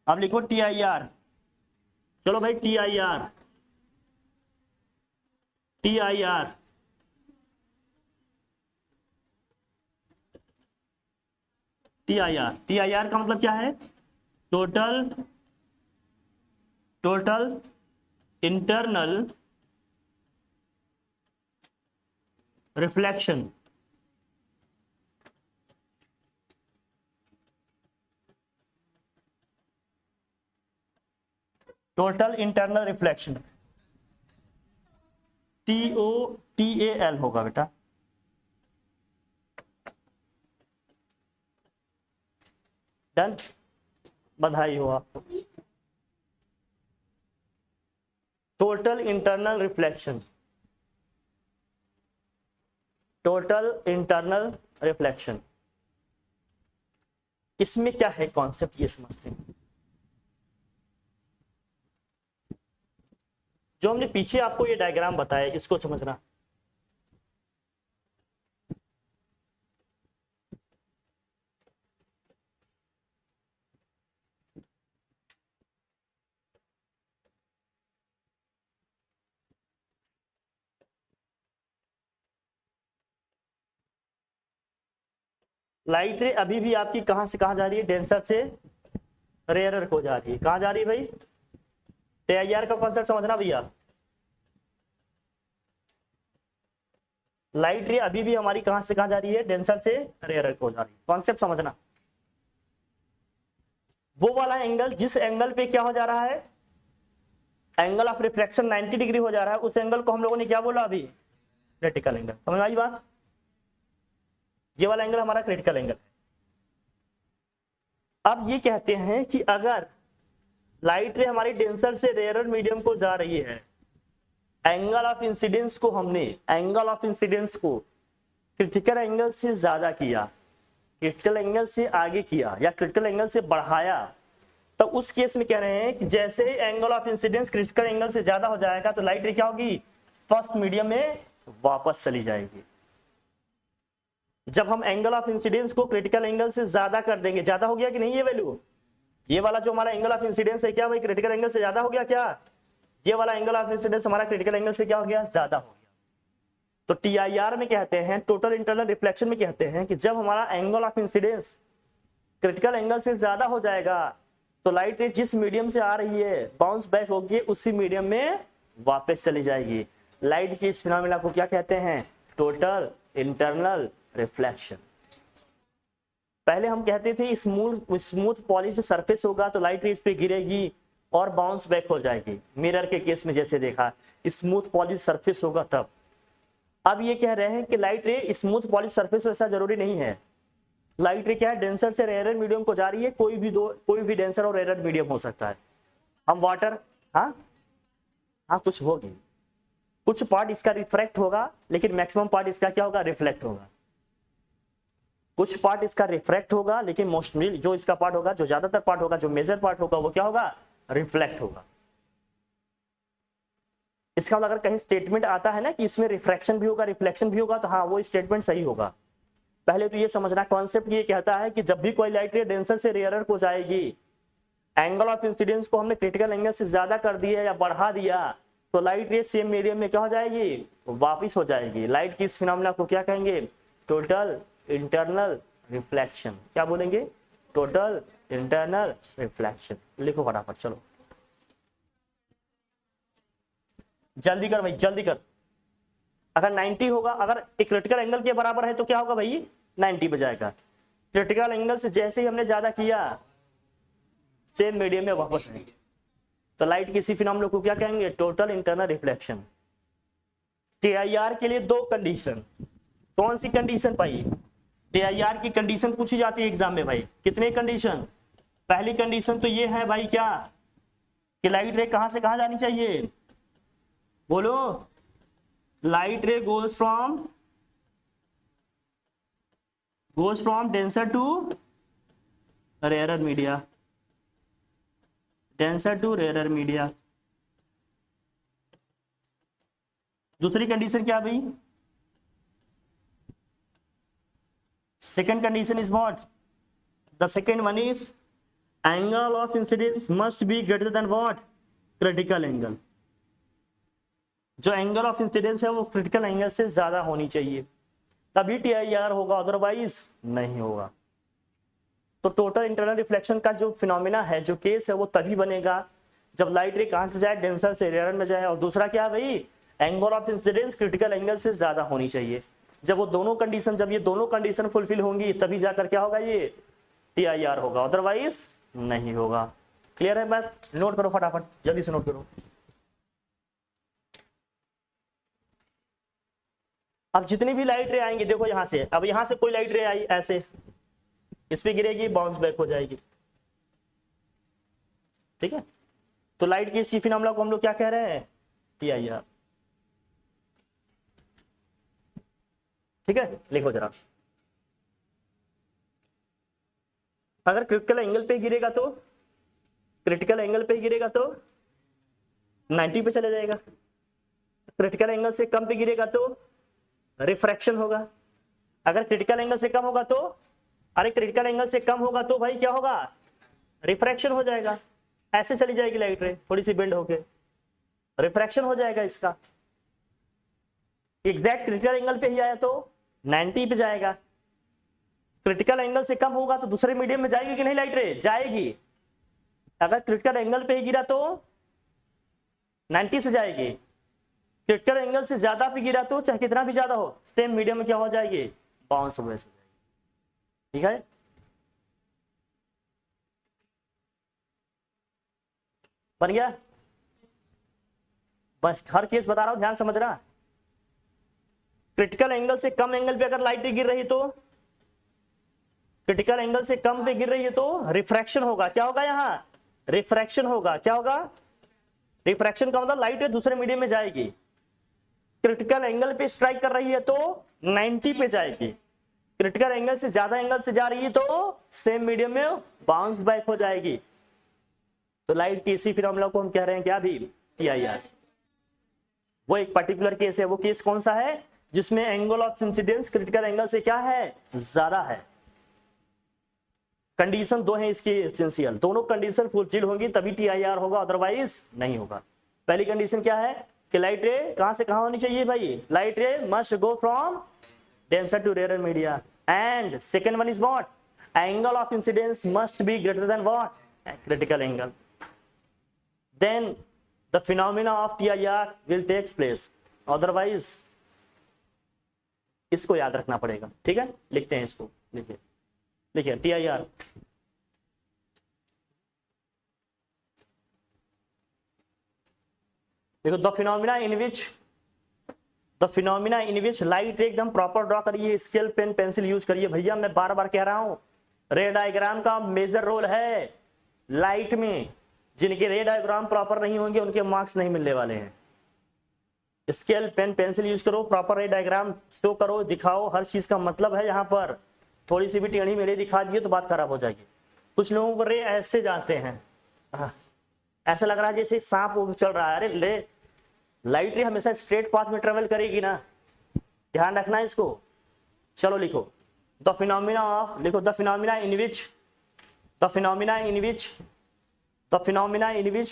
अब लिखो TIR, चलो भाई TIR, TIR TIR TIR का मतलब क्या है? Total internal reflection. Total internal reflection, TOTAL होगा बेटा। डन, बधाई हो आपको। Total internal reflection, total internal reflection, इसमें क्या है कॉन्सेप्ट ये समझते हैं। जो हमने पीछे आपको ये डायग्राम बताया इसको समझना। लाइट रे अभी भी आपकी कहां से कहां जा रही है? डेंसर से रेयरर को जा रही है। कहां जा रही है भाई? TIR का कॉन्सेप्ट समझना भैया। लाइट रे अभी भी हमारी कहां से कहां जा रही है? डेंसर से रेयरर को जा रही है। कॉन्सेप्ट समझना, वो वाला एंगल जिस एंगल पे क्या हो जा रहा है, एंगल ऑफ रिफ्लेक्शन 90 डिग्री हो जा रहा है, उस एंगल को हम लोगों ने क्या बोला अभी? Critical angle. समझ आई बात? ये वाला एंगल हमारा क्रिटिकल एंगल है। अब ये कहते हैं कि अगर लाइट रे हमारी डेंसर से रेयरर मीडियम को जा रही है, एंगल ऑफ इंसिडेंस को हमने, एंगल ऑफ इंसिडेंस को क्रिटिकल एंगल से ज्यादा किया, क्रिटिकल एंगल से आगे किया या क्रिटिकल एंगल से बढ़ाया, तो उस केस में कह रहे हैं कि जैसे ही angle of incidence critical angle से ज्यादा हो जाएगा तो लाइट रे क्या होगी? फर्स्ट मीडियम में वापस चली जाएगी। जब हम एंगल ऑफ इंसिडेंस को क्रिटिकल एंगल से ज्यादा कर देंगे, ज्यादा हो गया कि नहीं ये वैल्यू? ये वाला जो हमारा एंगल ऑफ इंसिडेंस है क्या भाई क्रिटिकल एंगल से ज्यादा हो गया क्या? ये वाला एंगल ऑफ इंसिडेंस हमारा क्रिटिकल एंगल से क्या हो गया? ज्यादा हो गया। तो TIR में कहते हैं, टोटल इंटरनल रिफ्लेक्शन में कहते हैं कि जब हमारा angle of incidence critical angle से ज्यादा हो जाएगा तो लाइट रे जिस मीडियम से आ रही है बाउंस बैक होगी उसी मीडियम में वापस चली जाएगी। लाइट के इस फिनोमेना को क्या कहते हैं? Total internal reflection. पहले हम कहते थे स्मूथ पॉलिश सरफेस होगा तो लाइट रे इस पे गिरेगी और बाउंस बैक हो जाएगी। मिरर के केस में जैसे देखा, स्मूथ पॉलिश सरफेस होगा तब। अब ये कह रहे हैं कि लाइट रे स्मूथ पॉलिश सरफेस ऐसा जरूरी नहीं है। लाइट रे क्या है? डेंसर से रेयरर मीडियम को जा रही है, कोई भी डेंसर और रेयरर मीडियम हो सकता है। हम वाटर, हाँ कुछ होगी, कुछ पार्ट इसका रिफ्रैक्ट होगा लेकिन मैक्सिमम पार्ट इसका क्या होगा? रिफ्लेक्ट होगा। कुछ पार्ट इसका रिफ्रैक्ट होगा लेकिन मोस्टली जो इसका पार्ट होगा, जो ज्यादातर पार्ट होगा, जो मेजर पार्ट होगा वो क्या होगा? रिफ्लेक्ट होगा। इसका मतलब अगर कहीं स्टेटमेंट आता है ना कि इसमें रिफ्रैक्शन भी होगा रिफ्लेक्शन भी होगा, तो हाँ वो स्टेटमेंट सही होगा। पहले तो ये समझना, कॉन्सेप्ट ये कहता है कि जब भी कोई लाइट रे डेंसर से रेयरर को जाएगी, एंगल ऑफ इंसिडेंस को हमने क्रिटिकल एंगल से ज्यादा कर दिया या बढ़ा दिया तो लाइट रे सेम मीडियम में क्या हो जाएगी? वापिस हो जाएगी। लाइट की इस फिनोमेना को क्या कहेंगे? Total internal reflection. क्या बोलेंगे? Total internal reflection. लिखो फटाफट, चलो जल्दी कर भाई, जल्दी कर। अगर 90 होगा, अगर एक क्रिटिकल एंगल के बराबर है तो क्या होगा भाई? 90 बजाएगा। क्रिटिकल एंगल से जैसे ही हमने ज्यादा किया सेम मीडियम में वापस आएंगे। तो लाइट की इसी फिनोमेना को क्या कहेंगे? Total internal reflection. TIR के लिए दो कंडीशन, कौन सी कंडीशन पाई? TIR की कंडीशन पूछी जाती है एग्जाम में भाई। कितने कंडीशन? पहली कंडीशन तो ये है भाई क्या कि लाइट रे कहां से कहां जानी चाहिए, बोलो। Light ray goes from denser to rarer media, denser to rarer media. दूसरी कंडीशन क्या भाई, second condition is what, the second one is angle of incidence must be greater than what, critical angle. जो एंगल ऑफ इंसिडेंस है वो क्रिटिकल एंगल से ज्यादा होनी चाहिए, तभी TIR होगा, अदरवाइज नहीं होगा। तो टोटल इंटरनल रिफ्लेक्शन का जो फिनोमिना है, जो केस है, वो तभी बनेगा जब लाइट रे कहां से जाए, डेंसर से रेयर में जाए। और दूसरा क्या है भाई, angle of incidence critical angle से ज्यादा होनी चाहिए। जब वो दोनों कंडीशन, जब ये दोनों कंडीशन फुलफिल होंगी तभी जाकर क्या होगा, ये TIR होगा, अदरवाइज नहीं होगा। क्लियर है बात, नोट करो फटाफट, जल्दी से नोट करो। अब जितनी भी लाइट रे आएंगी, देखो यहां से, अब यहां से कोई लाइट रे आई ऐसे, इस पे गिरेगी, बाउंस बैक हो जाएगी, ठीक है। तो लाइट के इस फिनोमेना को हम लोग क्या कह रहे हैं, TIR, ठीक है। लिखो जरा, अगर क्रिटिकल एंगल पे गिरेगा तो, क्रिटिकल एंगल पे गिरेगा तो 90 पे चले जाएगा, क्रिटिकल एंगल से कम पे गिरेगा तो रिफ्रैक्शन होगा, अगर क्रिटिकल एंगल से कम होगा तो, अरे क्रिटिकल एंगल से कम होगा तो भाई क्या होगा, रिफ्रैक्शन हो जाएगा, ऐसे चली जाएगी लाइट रे थोड़ी सी बेंड होके, रिफ्रैक्शन हो जाएगा इसका। एग्जैक्ट क्रिटिकल एंगल पे ही आया तो 90 पे जाएगा, क्रिटिकल एंगल से कम होगा तो दूसरे मीडियम में जाएगी कि नहीं लाइट रे, जाएगी। अगर क्रिटिकल एंगल पे ही गिरा तो 90 से जाएगी, क्रिटिकल एंगल से ज्यादा पे गिरा तो चाहे कितना भी ज्यादा हो, सेम मीडियम में क्या हो जाएगी, बाउंस हो जाएगी, ठीक है। बन गया, बस हर केस बता रहा हूं, ध्यान समझ रहा। क्रिटिकल एंगल से कम एंगल पे अगर लाइट गिर रही तो, क्रिटिकल एंगल से कम पे गिर रही है तो रिफ्रैक्शन होगा, क्या होगा यहाँ, रिफ्रैक्शन होगा, क्या होगा, रिफ्रैक्शन का मतलब लाइट दूसरे मीडियम में जाएगी। क्रिटिकल एंगल पे स्ट्राइक कर रही है तो 90 पे जाएगी, क्रिटिकल एंगल से ज्यादा एंगल से जा रही है तो सेम मीडियम में बाउंस बैक हो जाएगी। तो लाइट की इसी फिनोमेना को हम कह रहे हैं क्या भी, TIR। वो एक पर्टिकुलर केस है, वो केस कौन सा है, जिसमें angle of incidence critical angle से क्या है, ज्यादा है। कंडीशन दो है इसकी एसेंशियल, दोनों कंडीशन फुलफिल होंगी तभी TIR होगा, अदरवाइज नहीं होगा। पहली कंडीशन क्या है कि लाइट रे कहां से कहां होनी चाहिए भाई, light ray must go from denser to rare media, and second one is what, angle of incidence must be greater than what, critical angle, then the phenomena of TIR will takes place, otherwise इसको याद रखना पड़ेगा, ठीक है। लिखते हैं इसको, लिखिए लिखिए TIR, देखो the phenomena in which light एकदम प्रॉपर ड्रॉ करिए, स्केल पेन पेंसिल यूज करिए। भैया मैं बार बार कह रहा हूं, रे डायग्राम का मेजर रोल है लाइट में, जिनके रे डायग्राम प्रॉपर नहीं होंगे उनके मार्क्स नहीं मिलने वाले हैं। स्केल पेन पेंसिल यूज करो, प्रॉपर रे डायग्राम शो करो, दिखाओ, हर चीज का मतलब है। यहाँ पर थोड़ी सी भी टेढ़ी मेढ़ी दिखा दिए तो बात खराब हो जाएगी। कुछ लोगों को रे ऐसे जाते हैं, ऐसा लग रहा है जैसे सांप चल रहा है, अरे ले लाइट रे हमेशा स्ट्रेट पाथ में ट्रेवल करेगी ना, ध्यान रखना इसको। चलो लिखो द फिनोमेना ऑफ, लिखो the phenomena in which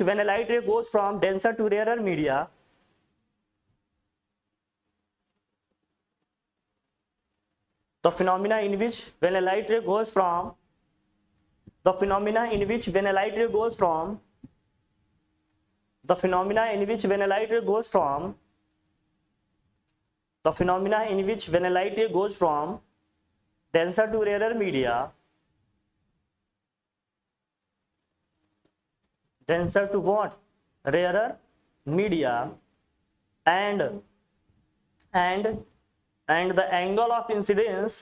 when a light ray goes from denser to rarer media, the phenomena in which when a light ray goes from, the phenomena in which when a light ray goes from, the phenomena in which when a light ray goes from, the phenomena in which when a light ray goes from denser to rarer media, denser to what, rarer media, and the angle of incidence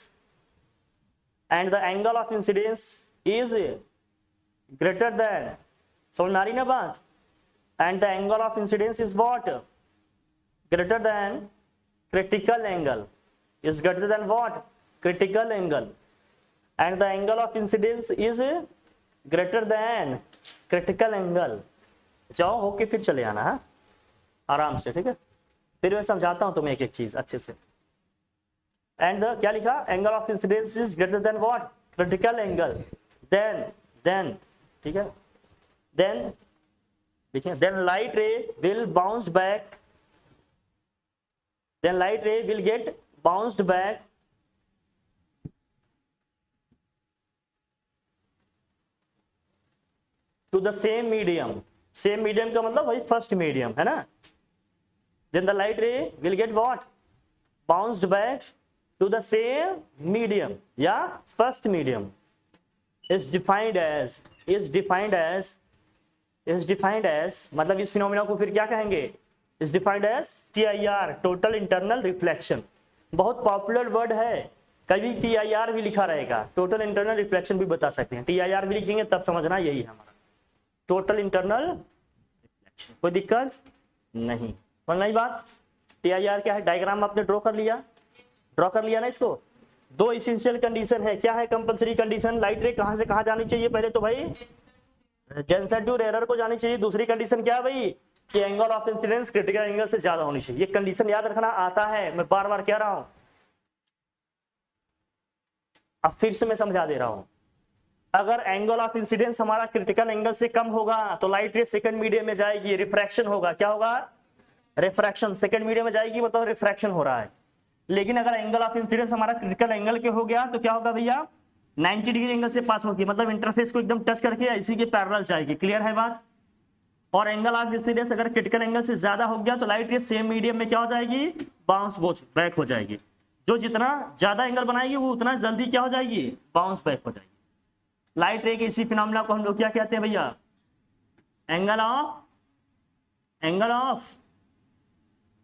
is greater than, समझ में आ रही ना बात, and the angle of incidence is what, greater than critical angle, is greater than what, critical angle, and the angle of incidence is greater than critical angle. जाओ होके फिर चले आना है आराम से, ठीक है, फिर मैं समझाता हूं तुम्हें एक एक चीज अच्छे से। एंड क्या लिखा, angle of incidence is greater than what, critical angle, then ठीक है, देन देखिए, then light ray will bounce back, then light ray will get bounced back to the same medium, same medium का मतलब वही फर्स्ट मीडियम है ना, then the light ray will get what, bounced back to the same medium या first medium, is defined as मतलब इस फिनोमिना को फिर क्या कहेंगे, is defined as TIR, total internal reflection। बहुत पॉपुलर वर्ड है, कभी TIR भी लिखा रहेगा, टोटल इंटरनल रिफ्लेक्शन भी बता सकते हैं, TIR भी लिखेंगे तब समझना यही है हमारा टोटल इंटरनल रिफ्लेक्शन। कोई दिक्कत नहीं, समझना ही बात। TIR क्या है, डायग्राम आपने ड्रॉ कर लिया ना इसको। दो इसेंशियल कंडीशन है, क्या है कंपलसरी कंडीशन, लाइट रे कहां से कहां जानी चाहिए, पहले तो भाई जेनसेट टू एरर को जानी चाहिए, दूसरी कंडीशन क्या है भाई कि angle of incidence critical angle से ज्यादा होनी चाहिए। ये कंडीशन याद रखना, आता है, मैं बार बार कह रहा हूं, अब फिर से मैं समझा दे रहा हूं। अगर एंगल ऑफ इंसिडेंस हमारा क्रिटिकल एंगल से कम होगा तो लाइट रे सेकंड मीडियम में जाएगी, रिफ्रैक्शन होगा, क्या होगा, रिफ्रैक्शन, सेकंड मीडियम में जाएगी, मतलब रिफ्रैक्शन हो रहा है। लेकिन अगर एंगल ऑफ इंसिडेंस हमारा क्रिटिकल एंगल के हो गया तो क्या होगा भैया, 90 डिग्री एंगल से पास होगी, मतलब इंटरफेस को एकदम टच करके इसी के पैरेलल जाएगी। क्लियर है बात। और एंगल ऑफ इंसिडेंस अगर क्रिटिकल एंगल से ज्यादा हो गया तो लाइट रे सेम मीडियम में क्या हो जाएगी, बाउंस बैक हो जाएगी। जो जितना ज्यादा एंगल बनाएगी वो उतना जल्दी क्या हो जाएगी, बाउंस बैक हो जाएगी। लाइट रे के इसी फिनोमेना को हम लोग क्या कहते हैं भैया, एंगल ऑफ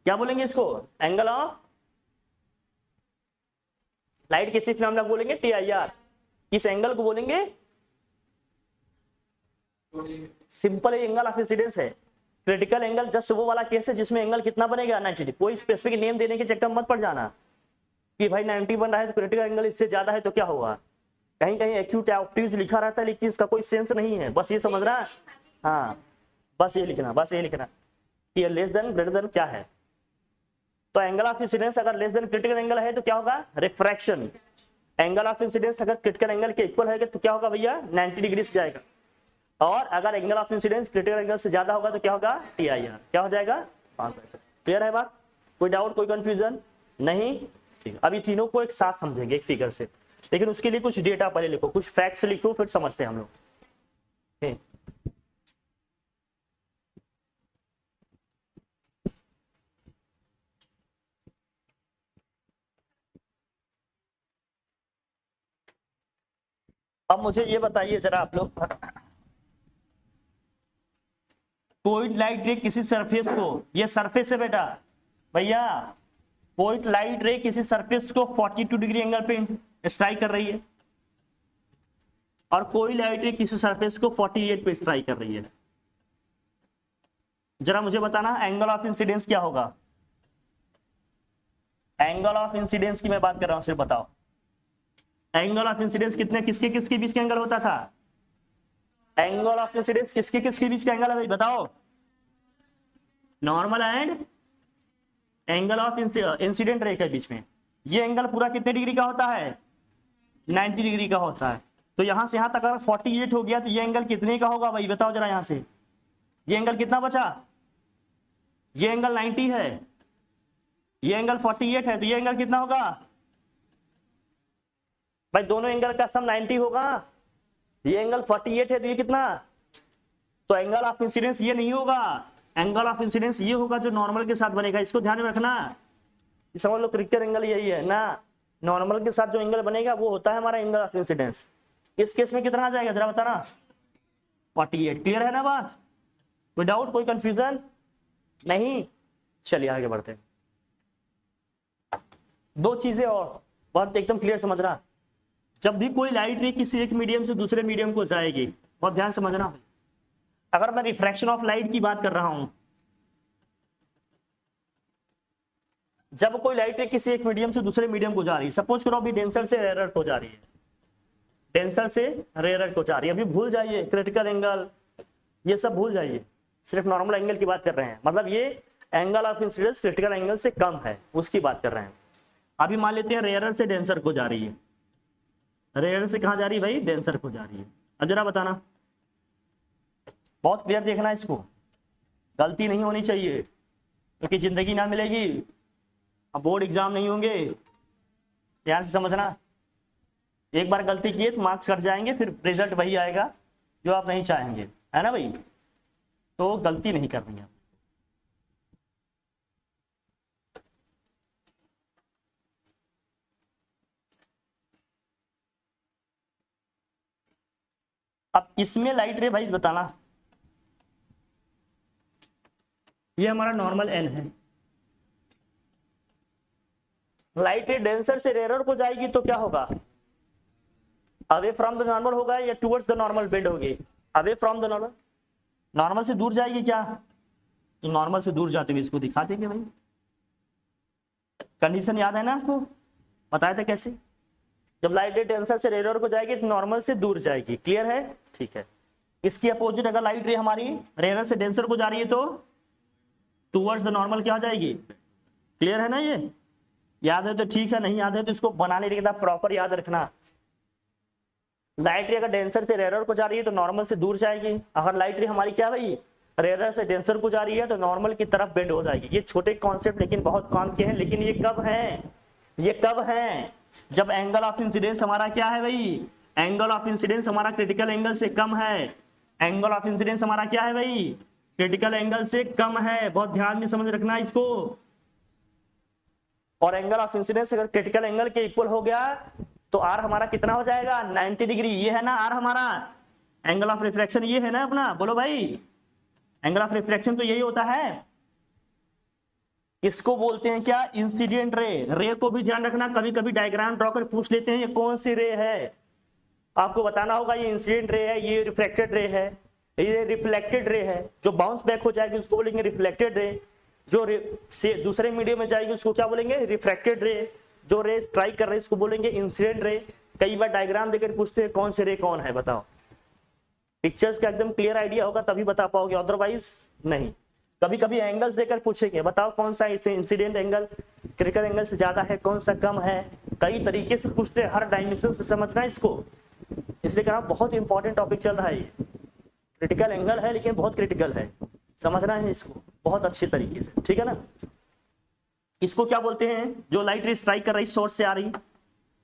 क्या बोलेंगे इसको, एंगल ऑफ लाइट के इसी फिनोमेना को बोलेंगे TIR। इस एंगल को बोलेंगे, सिंपल एंगल ऑफ इंसिडेंस है। क्रिटिकल एंगल जस्ट वो वाला केस है जिसमें एंगल कितना बनेगा, 90 डिग्री। कोई स्पेसिफिक नेम देने के चक्कर मत पड़ जाना कि भाई 90 बन रहा है तो क्रिटिकल एंगल इससे ज्यादा है तो क्या होगा, कहीं कहीं एक्यूट ऑप्टिक्स लिखा रहता है लेकिन इसका कोई सेंस नहीं है। बस ये समझना, हाँ बस ये लिखना कि लेस देन ग्रेटर देन क्या है। तो एंगल ऑफ इंसिडेंस अगर लेस देन क्रिटिकल एंगल है तो क्या होगा, रिफ्रैक्शन। एंगल ऑफ इंसिडेंस अगर क्रिटिकल एंगल के इक्वल है तो क्या होगा भैया, 90 डिग्री से जाएगा। और अगर angle of incidence critical angle से ज्यादा होगा तो क्या होगा, TIR, क्या हो जाएगा, 5। क्लियर है बात, कोई डाउट कोई कंफ्यूजन नहीं, ठीक है। अभी तीनों को एक साथ समझेंगे एक फिगर से, लेकिन उसके लिए कुछ डेटा पहले लिखो, कुछ फैक्ट्स लिखो, फिर समझते हैं हम लोग। अब मुझे ये बताइए जरा आप लोग, कोई लाइट रे किसी सरफेस को, ये सरफेस है बेटा भैया, कोई लाइट रे किसी सरफेस को 42 डिग्री एंगल पे स्ट्राइक कर रही है और कोई लाइट रे किसी सरफेस को 48 पे स्ट्राइक कर रही है। जरा मुझे बताना एंगल ऑफ इंसिडेंस क्या होगा। एंगल ऑफ इंसिडेंस की मैं बात कर रहा हूं, सिर्फ बताओ एंगल ऑफ इंसिडेंस कितने किसके किसके बीच का एंगल होता था। एंगल ऑफ इंसिडेंस किसके किसके बीच का एंगल है भाई बताओ, normal and angle of incident ray के बीच में। ये एंगल पूरा कितने डिग्री का होता है, 90 डिग्री का होता है। तो यहां से यहां तक अगर 48 हो गया तो ये एंगल कितने का होगा भाई बताओ जरा। यहां से ये एंगल कितना बचा, ये एंगल 90 है, ये एंगल 48 है, तो ये एंगल कितना होगा भाई, दोनों एंगल का सम 90 होगा। ये एंगल 48 है तो ये कितना, तो एंगल ऑफ इंसिडेंस ये नहीं होगा, एंगल ऑफ इंसिडेंस ये होगा जो नॉर्मल के साथ बनेगा। इसको ध्यान में रखना, समझ लो क्रिटिकल एंगल यही है ना, नॉर्मल के साथ जो एंगल बनेगा वो होता है हमारा एंगल ऑफ इंसिडेंस। इस केस में कितना आ जाएगा जरा बताना, 48। क्लियर है ना बात, कोई डाउट कोई कंफ्यूजन नहीं। चलिए आगे बढ़ते हैं। दो चीजें और बहुत एकदम क्लियर समझ रहा, जब भी कोई लाइट रे किसी एक मीडियम से दूसरे मीडियम को जाएगी बहुत ध्यान से समझना। अगर मैं रिफ्रैक्शन ऑफ लाइट की बात कर रहा हूं, जब कोई लाइट किसी एक मीडियम से दूसरे मीडियम को जा रही है, सपोज करो अभी डेंसर से रेयर को जा रही है, डेंसर से रेयर को जा रही है, अभी भूल जाइए क्रिटिकल एंगल, ये सब भूल जाइए, सिर्फ नॉर्मल एंगल की बात कर रहे हैं। मतलब ये angle of incidence critical angle से कम है, उसकी बात कर रहे हैं। अभी मान लेते हैं रेयर से डेंसर को जा रही है, रेयर से कहां जा रही है भाई, डेंसर को जा रही है। अब जरा बताना, बहुत क्लियर देखना, इसको गलती नहीं होनी चाहिए, क्योंकि जिंदगी ना मिलेगी, अब बोर्ड एग्जाम नहीं होंगे, ध्यान से समझना। एक बार गलती किए तो मार्क्स कट जाएंगे, फिर रिजल्ट वही आएगा जो आप नहीं चाहेंगे, है ना भाई। तो गलती नहीं करनी है। अब इसमें लाइट रे भाई बताना, ये हमारा नॉर्मल एन है, लाइट रे डेंसर से रेयर को जाएगी तो क्या होगा, अवे फ्रॉम द नॉर्मल होगा या टुवर्ड्स द नॉर्मल बेंड होगी, away from the normal, normal से दूर जाएगी क्या, तो नॉर्मल से दूर जाते हुए इसको दिखा देंगे भाई। कंडीशन याद है ना आपको, बताया था कैसे, जब लाइट रे डेंसर से रेयर को जाएगी तो नॉर्मल से दूर जाएगी, क्लियर है, ठीक है। इसकी अपोजिट अगर लाइट रे हमारी रेयर से डेंसर को जा रही है तो टुवर्ड्स द नॉर्मल क्या हो जाएगी, क्लियर है ना। ये याद है तो ठीक है, नहीं याद है तो इसको बनाने के बाद प्रॉपर याद रखना। लाइट रे अगर डेंसर से रेयर को जा रही है तो नॉर्मल से दूर जाएगी, अगर लाइट रे हमारी क्या भाई रेयर से डेंसर को जा रही है तो नॉर्मल की तरफ बेंड हो जाएगी। ये छोटे कॉन्सेप्ट लेकिन बहुत काम के हैं, लेकिन ये कब है, ये कब है, जब एंगल ऑफ इंसिडेंस हमारा क्या है भाई, एंगल ऑफ इंसिडेंस हमारा क्रिटिकल एंगल से कम है, एंगल ऑफ इंसिडेंस हमारा क्या है भाई, क्रिटिकल एंगल से कम है, बहुत ध्यान में समझ रखना इसको। और एंगल ऑफ इंसिडेंस अगर क्रिटिकल एंगल के इक्वल हो गया तो आर हमारा कितना हो जाएगा, 90 डिग्री, ये है ना आर हमारा, एंगल ऑफ रिफ्रैक्शन ये है ना अपना, बोलो भाई, एंगल ऑफ रिफ्रैक्शन तो यही होता है। इसको बोलते हैं क्या, इंसिडेंट रे। रे को भी ध्यान रखना, कभी कभी डायग्राम ड्रॉ कर पूछ लेते हैं ये कौन सी रे है, आपको बताना होगा ये इंसिडेंट रे है, ये रिफ्लेक्टेड रे है, ये रिफ्लेक्टेड रे है, जो बाउंस बैक हो जाएगी उसको बोलेंगे रिफ्लेक्टेड रे, जो से दूसरे मीडियम में जाएगी उसको क्या बोलेंगे, रिफ्रैक्टेड रे, जो रे स्ट्राइक कर रहे हैं उसको बोलेंगे इंसिडेंट रे। कई बार डायग्राम देकर पूछते हैं कौन से रे कौन है, बताओ। पिक्चर्स का एकदम क्लियर आइडिया होगा तभी बता पाओगे, अदरवाइज नहीं। कभी कभी एंगल्स देकर पूछेंगे, बताओ कौन सा इंसिडेंट एंगल क्रिटिकल एंगल से ज्यादा है, कौन सा कम है, कई तरीके से पूछते हैं, हर डायमेंशन से समझना इसको। इसलिए कह रहा हूं बहुत इंपॉर्टेंट टॉपिक चल रहा है ये, क्रिटिकल एंगल है लेकिन बहुत क्रिटिकल है, समझना है इसको बहुत अच्छे तरीके से, ठीक है ना। इसको क्या बोलते हैं, जो लाइट रे स्ट्राइक कर रही सोर्स से आ रही,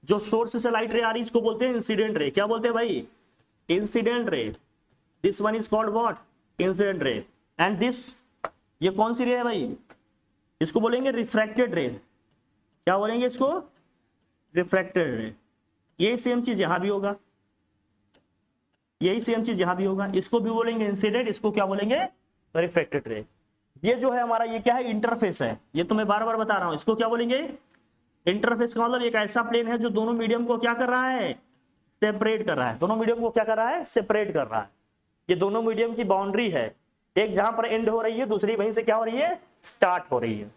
जो सोर्स से लाइट रे आ रही इसको बोलते हैं इंसिडेंट रे। क्या बोलते हैं भाई, incident ray. This one is called what, incident ray. And this, ये कौन सी रे है भाई, इसको बोलेंगे रिफ्रैक्टेड रे। क्या बोलेंगे इसको, रिफ्रैक्टेड रे। यही सेम चीज यहां भी होगा, यही सेम चीज यहां भी होगा, इसको भी बोलेंगे इंसिडेंट, इसको क्या बोलेंगे, रिफ्रैक्टेड रे। ये जो है हमारा ये क्या है, इंटरफेस है, ये तो मैं बार बार बता रहा हूं, इसको क्या बोलेंगे, इंटरफेस का मतलब एक ऐसा प्लेन है जो दोनों मीडियम को क्या कर रहा है, सेपरेट कर रहा है, दोनों मीडियम को क्या कर रहा है, सेपरेट कर रहा है। ये दोनों मीडियम की बाउंड्री है, एक जहां पर एंड हो रही है, दूसरी वहीं से क्या हो रही है, स्टार्ट हो रही है।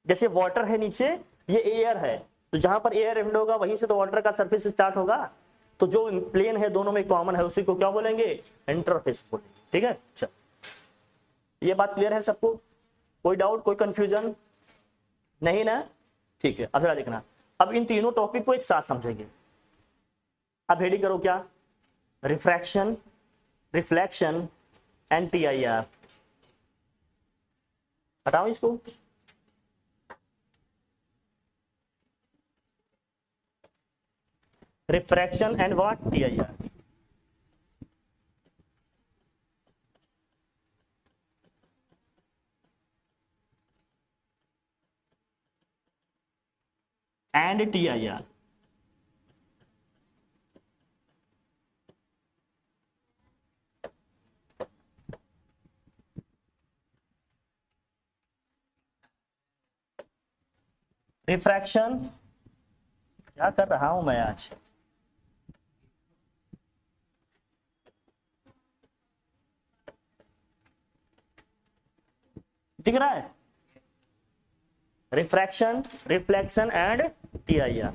जैसे वाटर है नीचे, ये एयर है, तो जहां पर एयर एंड होगा वहीं से तो वाटर का सरफेस स्टार्ट होगा, तो जो प्लेन है दोनों में कॉमन है उसी को क्या बोलेंगे, इंटरफेस बोलेंगे, ठीक है। अच्छा, ये बात क्लियर है सबको, कोई डाउट कोई कंफ्यूजन नहीं ना, ठीक है। अब जरा देखना, अब इन तीनों टॉपिक को एक साथ समझेंगे। अब हेडिंग करो क्या, रिफ्रैक्शन, रिफ्लेक्शन एंड TIR। बताओ इसको, refraction and what, TIR। And TIR। Refraction, क्या कर रहा हूं मैं आज, दिख रहा है? Refraction, reflection and TIR।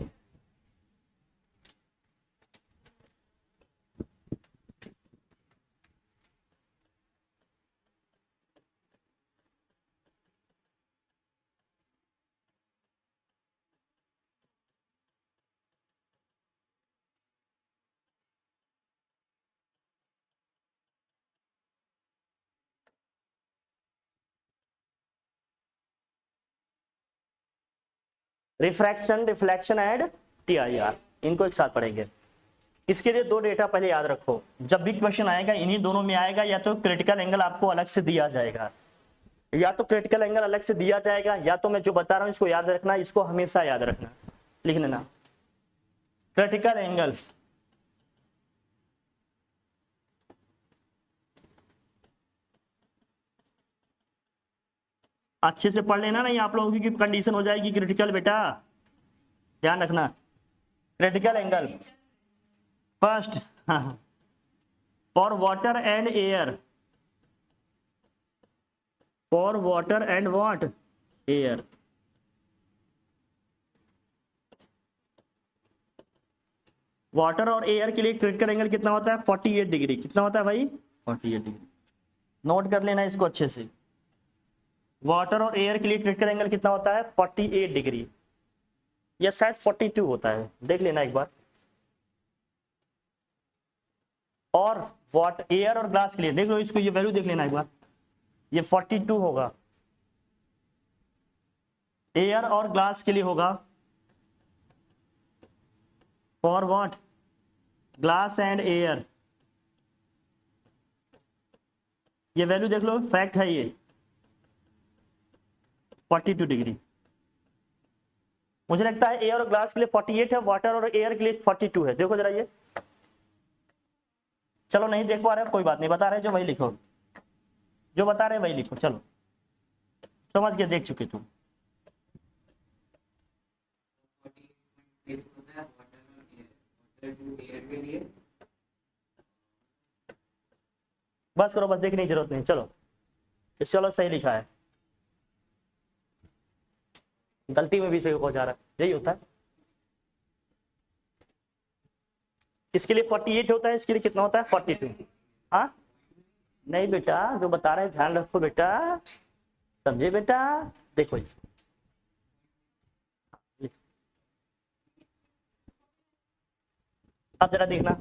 Refraction, reflection and TIR, इनको एक साथ पढ़ेंगे। इसके लिए दो डेटा पहले याद रखो, जब भी क्वेश्चन आएगा इन्हीं दोनों में आएगा, या तो क्रिटिकल एंगल आपको अलग से दिया जाएगा, या तो क्रिटिकल एंगल अलग से दिया जाएगा, या तो मैं जो बता रहा हूं इसको याद रखना, इसको हमेशा याद रखना, लिख लेना क्रिटिकल एंगल। अच्छे से पढ़ लेना, नहीं आप लोगों की कंडीशन हो जाएगी क्रिटिकल, बेटा ध्यान रखना। Critical angle first for water and air, for water and what air, water और एयर के लिए क्रिटिकल एंगल कितना होता है? 48 डिग्री। कितना होता है भाई? 48 डिग्री। नोट कर लेना इसको अच्छे से। वाटर और एयर के लिए क्रिटिकल एंगल कितना होता है? 48 डिग्री, या शायद 42 होता है, देख लेना एक बार। और वाटर, एयर और ग्लास के लिए देख लो, इसको ये वैल्यू देख लेना एक बार, ये 42 होगा। एयर और ग्लास के लिए होगा for what? Glass and air, ये वैल्यू देख लो, फैक्ट है ये 42 डिग्री। मुझे लगता है एयर और ग्लास के लिए 48 है, वाटर और एयर के लिए 42 है। देखो जरा ये, चलो नहीं देख पा रहे कोई बात नहीं, बता रहे जो वही लिखो, जो बता रहे वही लिखो, चलो समझ के, देख चुके तुम। बस करो, बस देखने की जरूरत नहीं, चलो चलो सही लिखा है, गलती में भी सही हो जा रहा है, यही होता है। इसके लिए 48 होता है, इसके लिए कितना होता है? 42। हाँ नहीं बेटा, जो बता रहे हैं ध्यान रखो बेटा, समझे बेटा? देखो इसको, अब जरा देखना,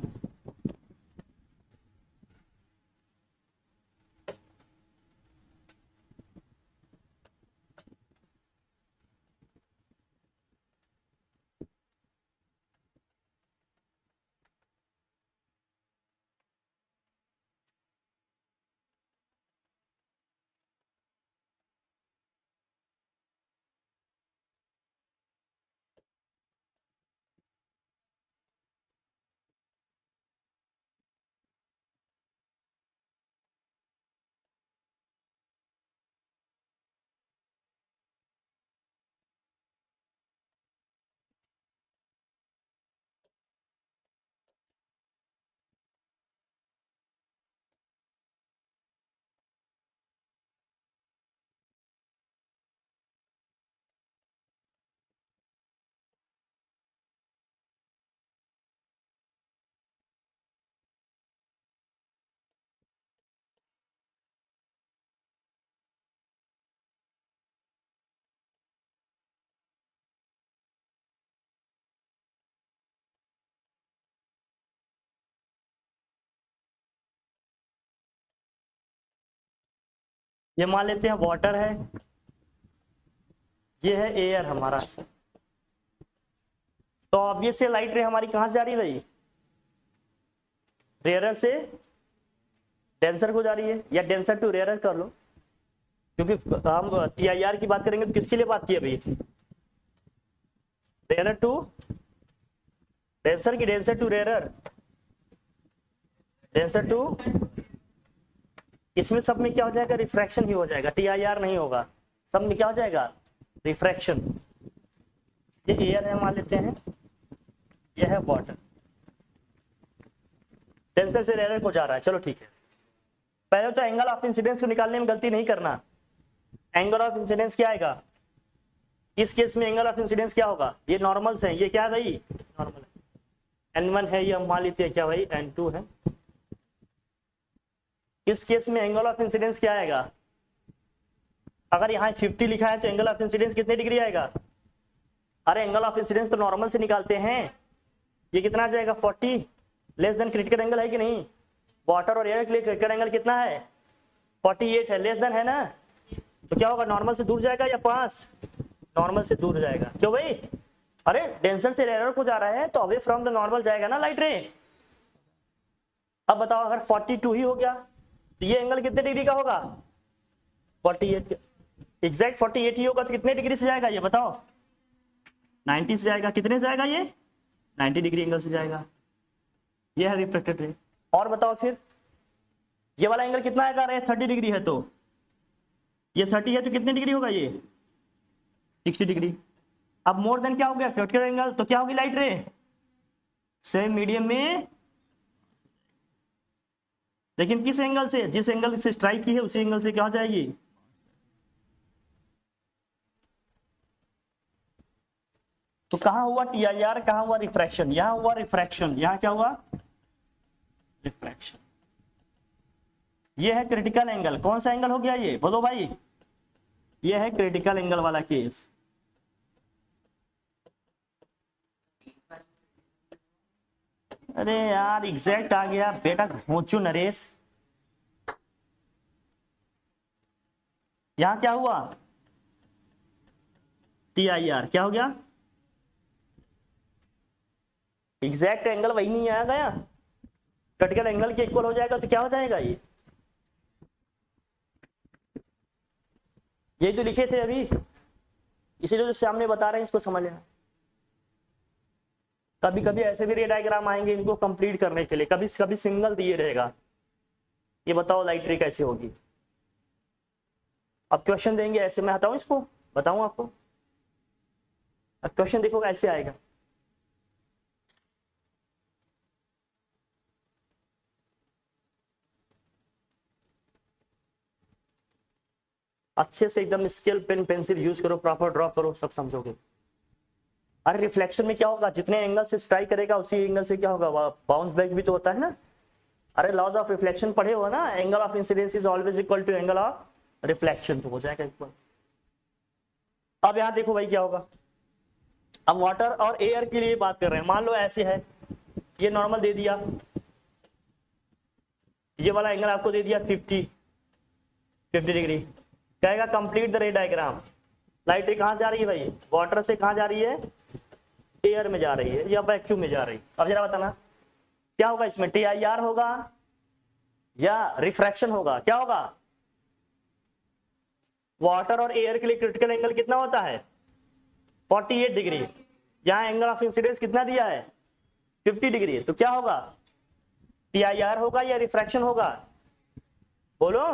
ये मान लेते हैं वाटर है, ये है एयर हमारा, तो ऑब्वियस से लाइट रे हमारी कहां से जा रही है भाई? रेयरर से डेंसर को जा रही है, या डेंसर टू रेयरर कर लो, क्योंकि हम TIR की बात करेंगे तो किसके लिए बात की है भाई? रेयरर टू डेंसर की, denser to rarer, denser to, इसमें सब में क्या हो जाएगा? रिफ्रैक्शन ही हो जाएगा, TIR नहीं होगा, सब में क्या हो जाएगा? रिफ्रैक्शन। ये एयर है मान लेते हैं, ये है वाटर, डेंसर से रेयरर को जा रहा है, चलो ठीक है। पहले तो एंगल ऑफ इंसिडेंस को निकालने में गलती नहीं करना, एंगल ऑफ इंसिडेंस क्या आएगा इस केस में? एंगल ऑफ इंसिडेंस क्या होगा? ये नॉर्मल्स है, ये क्या है भाई? नॉर्मल है। N1 है, ये हम मान लेते हैं क्या भाई? N2 है। इस केस में एंगल ऑफ इंसिडेंस क्या आएगा? अगर यहाँ 50 लिखा है तो एंगल ऑफ इंसिडेंस कितने डिग्री आएगा? अरे एंगल ऑफ इंसिडेंस तो नॉर्मल से निकालते हैं। ये कितना आ जाएगा? 40 लेस देन क्रिटिकल एंगल है कि नहीं? वाटर और एयर के लिए क्रिटिकल एंगल कितना है? 48 है, लेस देन है ना? तो क्या होगा? नॉर्मल से दूर जाएगा या पास? नॉर्मल से दूर जाएगा। क्यों भाई? अरे डेंसर से रेयर को जा रहा है तो अवे फ्रॉम द नॉर्मल जाएगा ना लाइट रे। अब बताओ अगर 42 ही हो गया तो ये एंगल कितने डिग्री का होगा? 48, एग्जैक्ट 48 ही होगा तो कितने डिग्री से जाएगा ये बताओ? 90 से जाएगा। कितने से जाएगा ये? 90 डिग्री एंगल से जाएगा। ये है रिफ्लेक्टेड रे। और बताओ फिर ये वाला एंगल कितना आएगा? अरे 30 डिग्री है तो ये 30 है तो कितने डिग्री होगा ये? 60 डिग्री। अब मोर देन क्या हो गया? क्रिटिकल एंगल, तो क्या होगी लाइट रे? सेम मीडियम में, लेकिन किस एंगल से? जिस एंगल से स्ट्राइक की है उसी एंगल से क्या हो जाएगी? तो कहां हुआ TIR, कहां हुआ रिफ्रैक्शन? यहां हुआ रिफ्रैक्शन। यहां क्या हुआ? रिफ्रैक्शन। ये है क्रिटिकल एंगल। कौन सा एंगल हो गया ये? बोलो भाई। ये है क्रिटिकल एंगल वाला केस। अरे यार एग्जैक्ट आ गया बेटा, घोंचू नरेश। यहां क्या हुआ? TIR क्या हो गया? एग्जैक्ट एंगल वही नहीं आया गया, क्रिटिकल एंगल के इक्वल हो जाएगा तो क्या हो जाएगा? ये यही तो लिखे थे अभी, इसीलिए जो सामने बता रहे हैं इसको समझ लेना। कभी कभी ऐसे भी रे डायग्राम आएंगे इनको कंप्लीट करने के लिए, कभी कभी सिंगल दिए रहेगा। ये बताओ लाइट रे कैसे होगी? अब क्वेश्चन देंगे ऐसे, मैं हटाऊं इसको, बताऊं आपको? अब क्वेश्चन देखो कैसे आएगा। अच्छे से एकदम स्केल पेन पेंसिल यूज करो, प्रॉपर ड्रॉ करो, सब समझोगे। अरे रिफ्लेक्शन में क्या होगा? जितने एंगल से स्ट्राइक करेगा उसी एंगल से क्या होगा? बाउंस बैक भी तो होता है ना। अरे लॉज ऑफ रिफ्लेक्शन पढ़े हो ना, angle of incidence is always equal to angle of reflection, तो हो जाएगा इक्वल। अब यहां देखो भाई क्या होगा। अब वाटर और एयर के लिए बात कर रहे हैं। मान लो ऐसे है, ये नॉर्मल दे दिया, ये वाला एंगल आपको दे दिया 50 डिग्री। कहेगा कंप्लीट द रे डायग्राम। लाइट रे कहां जा रही है भाई? वाटर से कहां जा रही है? एयर में जा रही है या वैक्यूम में जा रही है? अब जरा बताना क्या होगा इसमें? TIR होगा या रिफ्रैक्शन होगा? क्या होगा? वाटर और एयर के लिए क्रिटिकल एंगल कितना होता है? 48 डिग्री। यहां एंगल ऑफ इंसिडेंस कितना दिया है? 50 डिग्री। तो क्या होगा? TIR होगा या रिफ्रैक्शन होगा? बोलो।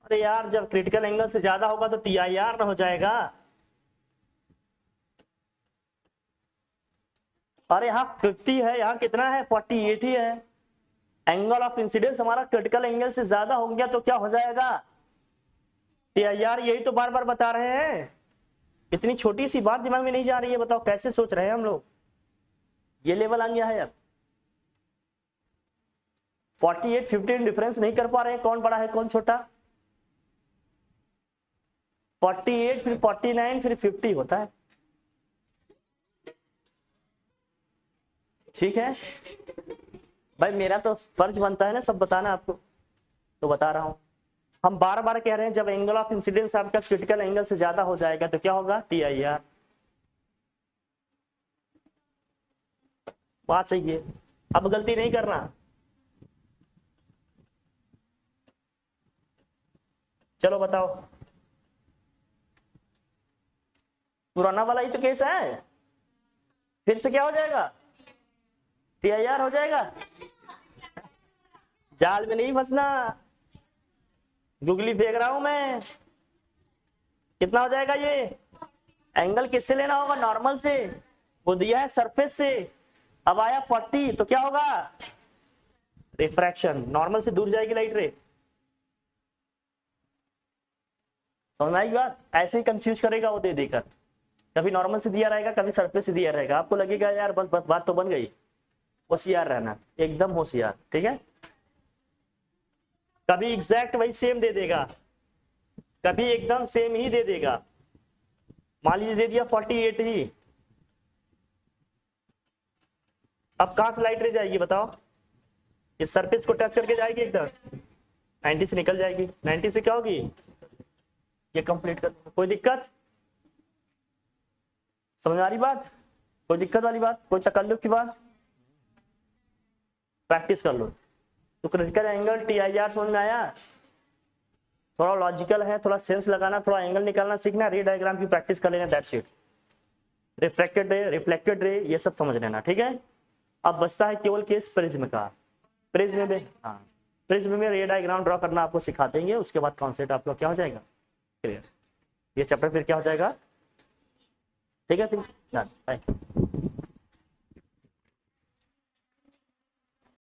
अरे यार जब क्रिटिकल एंगल से ज्यादा होगा तो TIR ना हो जाएगा। अरे यहाँ 50 है, यहाँ कितना है? 48 ही है। एंगल ऑफ इंसिडेंस हमारा क्रिटिकल एंगल से ज्यादा हो गया तो क्या हो जाएगा? TIR। यही तो बार बार बता रहे हैं, इतनी छोटी सी बात दिमाग में नहीं जा रही है। बताओ कैसे सोच रहे हैं हम लोग? ये लेवल आ गया है। अब 48 50 डिफरेंस नहीं कर पा रहे हैं, कौन बड़ा है कौन छोटा? 48 फिर 49 फिर 50 होता है। ठीक है भाई, मेरा तो फर्ज बनता है ना सब बताना आपको, तो बता रहा हूं। हम बार बार कह रहे हैं जब एंगल ऑफ इंसिडेंस आपका क्रिटिकल एंगल से ज्यादा हो जाएगा तो क्या होगा? TIR। बात सही है, अब गलती नहीं करना। चलो बताओ, पुराना वाला ही तो केस है, फिर से क्या हो जाएगा? TIR हो जाएगा। जाल में नहीं फंसना, गुगली फेंक रहा हूं मैं। कितना हो जाएगा ये? एंगल किससे लेना होगा? नॉर्मल से। वो दिया है सरफेस से, अब आया 40 तो क्या होगा? रिफ्रैक्शन। नॉर्मल से दूर जाएगी लाइट रे। समझ में आई बात? ऐसे ही कंफ्यूज करेगा वो दे देकर, कभी नॉर्मल से दिया रहेगा, कभी सरफेस से दिया रहेगा, आपको लगेगा यार बस बस बात तो बन गई। होशियार रहना, एकदम होशियार, ठीक है। कभी एग्जैक्ट वही सेम दे देगा, कभी एकदम सेम ही दे देगा। मान लीजिए दे दिया 48 ही, अब कहां से लाइट रह जाएगी बताओ? इस सरफेस को टच करके जाएगी एकदम, 90 से निकल जाएगी। 90 से क्या होगी? ये कंप्लीट कर, कोई दिक्कत? समझ आ रही बात? कोई दिक्कत वाली बात, कोई तकल्लुफ की बात? प्रैक्टिस कर लो। तो क्रिटिकल एंगल TIR समझ में आया? थोड़ा लॉजिकल है, थोड़ा सेंस लगाना, थोड़ा एंगल निकालना सीखना, रे डायग्राम की प्रैक्टिस कर लेना, दैट्स इट। रिफ्लेक्टेड रे ये सब समझ लेना, ठीक है। अब बचता है केवल केस प्रिज्म का। प्रिज्म में हाँ, प्रिज्म में रे डायग्राम ड्रॉ करना आपको सिखा देंगे, उसके बाद कॉन्सेप्ट आपका क्या हो जाएगा? क्लियर। ये चैप्टर फिर क्या हो जाएगा? ठीक है, फिर बाय।